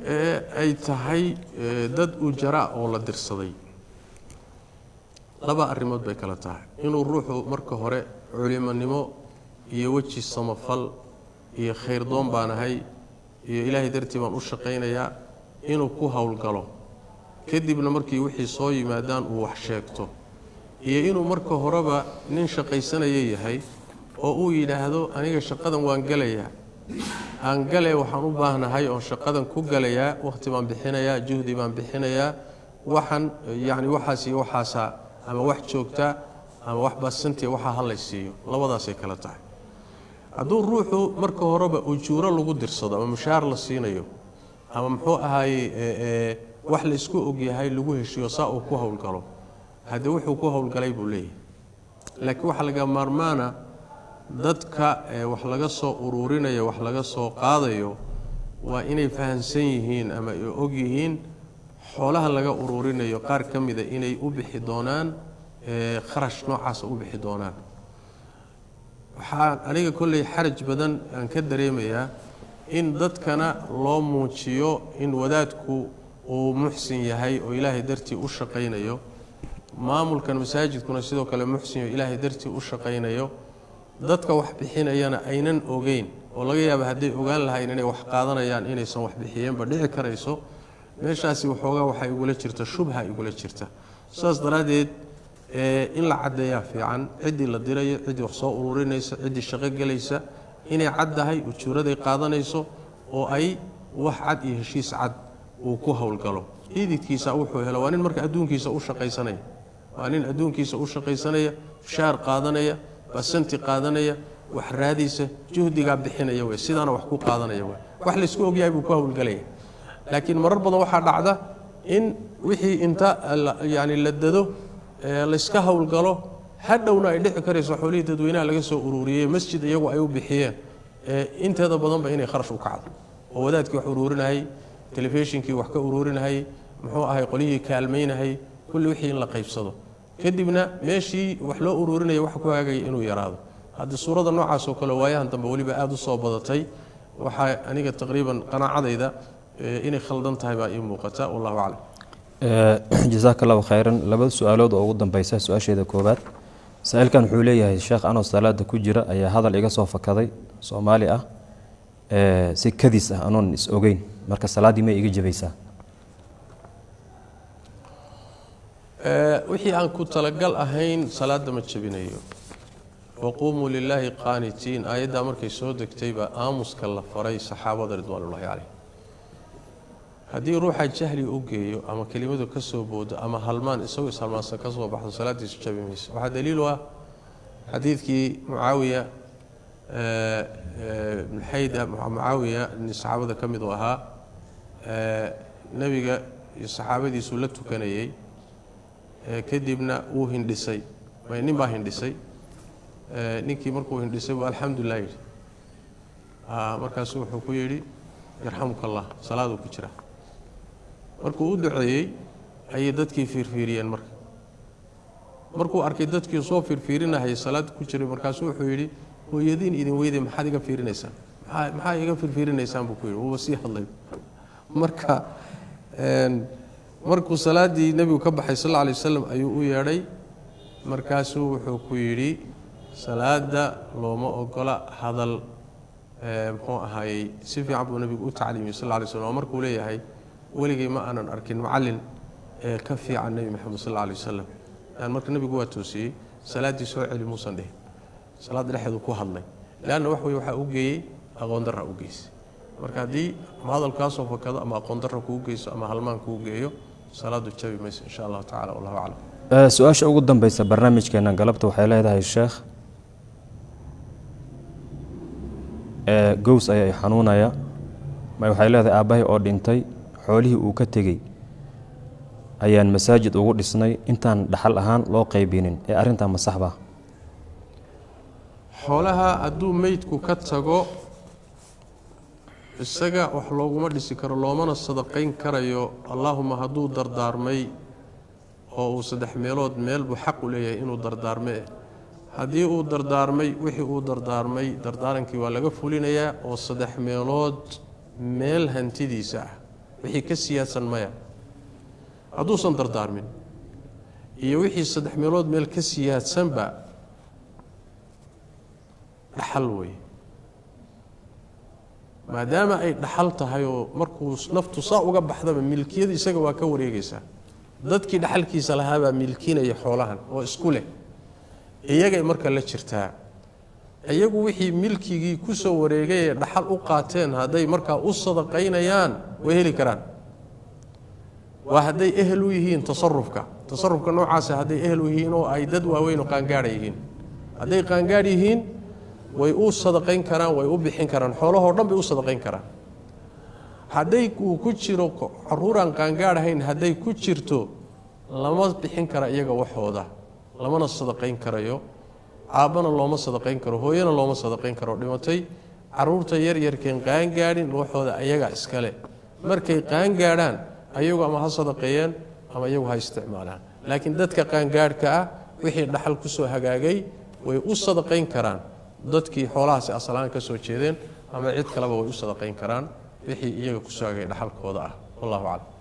ay tahay dad ujara oo la dirsaday laba arrimood bay kala tahay inuu ruuxu marka hore culimonimo iyo weji samafal iyo khayrdoon baan ahay iyo ilaahay dartii baan u shaqaynayaa inuu ku howlgalo kadibna markii wixii soo yimaadaan uu wax sheegto iyo inuu marka horeba nin shaqaysanaya yahay oo uu yidhaahdo aniga shaqadan waan galayaa aan gale waxaan u baahnahay oo shaqadan ku galayaa waqti baan bixinayaa juhdi baan bixinayaa waxaan yani waxaas iyo waxaasa ama wax joogta ama wax basantii waxa halaysiiyo labadaasay kala tahay hadduu ruuxu marka horeba ujuuro lagu dirsado ama mushaar la siinayo ama muxuu ahaayey wax la isku ogyahay lagu heshiyo saa uu ku howlgalo haddii wuxuu ku howlgalay buu leeyahay laakiin waxaa laga maarmaana dadka wax laga soo ururinayo wax laga soo qaadayo waa inay fahansan yihiin ama ay og yihiin xoolaha laga ururinayo qaar ka mida inay u bixi doonaan kharash noocaas u bixi doonaan waxaan aniga kolley xaraj badan aan ka dareemayaa in dadkana loo muujiyo in wadaadku uu muxsin yahay oo ilaahay dartii u shaqaynayo maamulkan masaajidkuna sidoo kale muxsin oo ilaahay dartii u shaqaynayo dadka wax bixinayana aynan ogeyn oo laga yaabo hadday ogaan lahayn inay wax qaadanayaan inaysan wax bixiyeenba dhici karayso meeshaasi waxoogaa waxay igula jirta shubha igula jirta saas daraaddeed in la caddeeyaa fiican ciddii la dirayo ciddii wax soo ururinaysa ciddii shaqo gelaysa inay caddahay ujuuraday qaadanayso oo ay wax cad iyo heshiis cad uu ku howlgalo ididkiisa wuxuu helo waa nin marka adduunkiisa u shaqaysanaya waa nin adduunkiisa u shaqaysanaya shaar qaadanaya basanti qaadanaya wax raadiisa juhdigaa bixinaya wey sidaana wax ku qaadanaya wey wax laysku ogyahay buu ku howlgalaya laakiin marar badan waxaa dhacda in wixii inta yani la dado layska howlgalo hadhowna ay dhici karayso xoolihii dadweynaha laga soo ururiyey masjid iyagu ay u bixiyeen inteeda badanba inay kharash u kacdo oo wadaadkii wax ururinayay telefishinkii wax ka ururinayay muxuu ahay qolihii kaalmaynayay kulli wixii in la qaybsado kadibna meeshii wax loo ururinaya wax ku hagaagaya inuu yaraado hadda suurada noocaas oo kale waayahan dambe weliba aada u soo badatay waxaa aniga taqriiban qanaacadayda inay khaldan tahay baa ii muuqata wallahu aclam jazaaka allahu khayran labada su-aalood oo ugu dambeysa su-aasheeda koowaad saa-ilkan wuxuu leeyahay sheekh anoo salaada ku jira ayaa hadal iga soo fakaday soomaali ah si kadis ah anoon is ogeyn marka salaadii ma iga jabaysaa wixii aan ku talagal ahayn salaada ma jabinayo waquumuu lilaahi qaanitiin aayaddaa markay soo degtayba aamuska la faray saxaabada ridwaanullaahi calayh haddii ruuxa jahli u geeyo ama kelimadu ka soo boodo ama halmaan isagoo ishalmaansan ka soo baxdo salaadiisu jabi mayso waxaa daliil u ah xadiidkii mucaawiya ibn xayda mucaawiya nin saxaabada ka mid u ahaa nebiga iyo saxaabadiisu la tukanayey kadibna wuu hindhisay nin baa hindhisay ninkii markuu hindhisay buu alxamdulilah yidhi markaasuu wuxuu ku yidhi yarxamuka allah salaaduu ku jira markuu u duceeyey ayay dadkii fiirfiiriyeen markuu arkay dadkii soo fiirfiirinahayay salaad ku jiray markaasuu wuxuu yidhi hooyadiin idin weyday maxaad iga fiirinaysaan maxaa iga fiirfiirinaysaan buu ku yidhi wuuba sii hadlay marka markuu salaadii nebigu ka baxay sal alla alay wasalam ayuu u yeedhay markaasuu wuxuu ku yidhi salaada looma ogola hadal muxuu ahaayey si fiican buu nebigu u tacliimiyey sal alla alay wasalam oo markuu leeyahay weligay ma aanan arkin macallin ka fiican nebi maxamed sal alla alay wasalam marka nebigu waa toosiyey salaaddii soo celi muusan dhihin salaadda dhexeedu ku hadlay leanna wax wey waxaa u geeyey aqoon darra u geysay marka haddii ama hadalkaasoo fakado ama aqoon darra kuu geyso ama halmaan kuu geeyo salaadu jabi mayso insha allahu tacala wallahu aclam su-aasha ugu dambeysa barnaamijkeena galabta waxay leedahay sheekh gows ayaa xanuunaya waxay leedahay aabbahay oo dhintay xoolihii uu ka tegey ayaan masaajid ugu dhisnay intaan dhaxal ahaan loo qaybinin ee arrintaa ma saxba xoolaha hadduu meydku ka tago isaga wax looguma dhisi karo loomana sadaqayn karayo allaahuma hadduu dardaarmay oo uu 3 meelood meel buu xaq u leeyahay inuu dardaarme haddii uu dardaarmay wixii uu dardaarmay dardaarankii waa laga fulinayaa oo 3 meelood meel hantidiisa ah wixii ka siyaasan maya hadduusan dardaarmin iyo wixii 3 meelood meel ka siyaasanba dhaxal weeye maadaama ay dhaxal tahay oo markuu naftu saa uga baxdaba milkiyada isaga waa ka wareegaysaa dadkii dhaxalkiisa lahaabaa milkinaya xoolahan oo isku leh iyagay marka la jirtaa iyagu wixii milkigii ku soo wareegay ee dhaxal u qaateen hadday markaa u sadaqaynayaan way heli karaan waa hadday ehel u yihiin tasarrufka noocaas hadday ehel u yihiin oo ay dad waaweyn oo qaangaadha yihiin hadday qaangaadh yihiin way u sadaqayn karaan way u bixin karaan xoolahoo dhan bay u sadaqayn karaan hadday uu ku jiro caruuraan qaangaadh ahayn hadday ku jirto lama bixin kara iyaga waxooda lamana sadaqayn karayo aabbana looma sadaqayn karo hooyana looma sadaqayn karo dhimatay caruurta yaryarkeen qaangaadhin waxooda ayaga iskale markay qaangaadhaan ayagu ama ha sadaqeeyeen ama iyagu ha isticmaalaan laakiin dadka qaangaadhka ah wixii dhaxal ku soo hagaagay way u sadaqayn karaan dadkii xoolahaasi asalaan ka soo jeedeen ama cid kaleba way u sadaqayn karaan wixii iyaga ku soo hagaagay dhaxalkooda ah wallahu aclam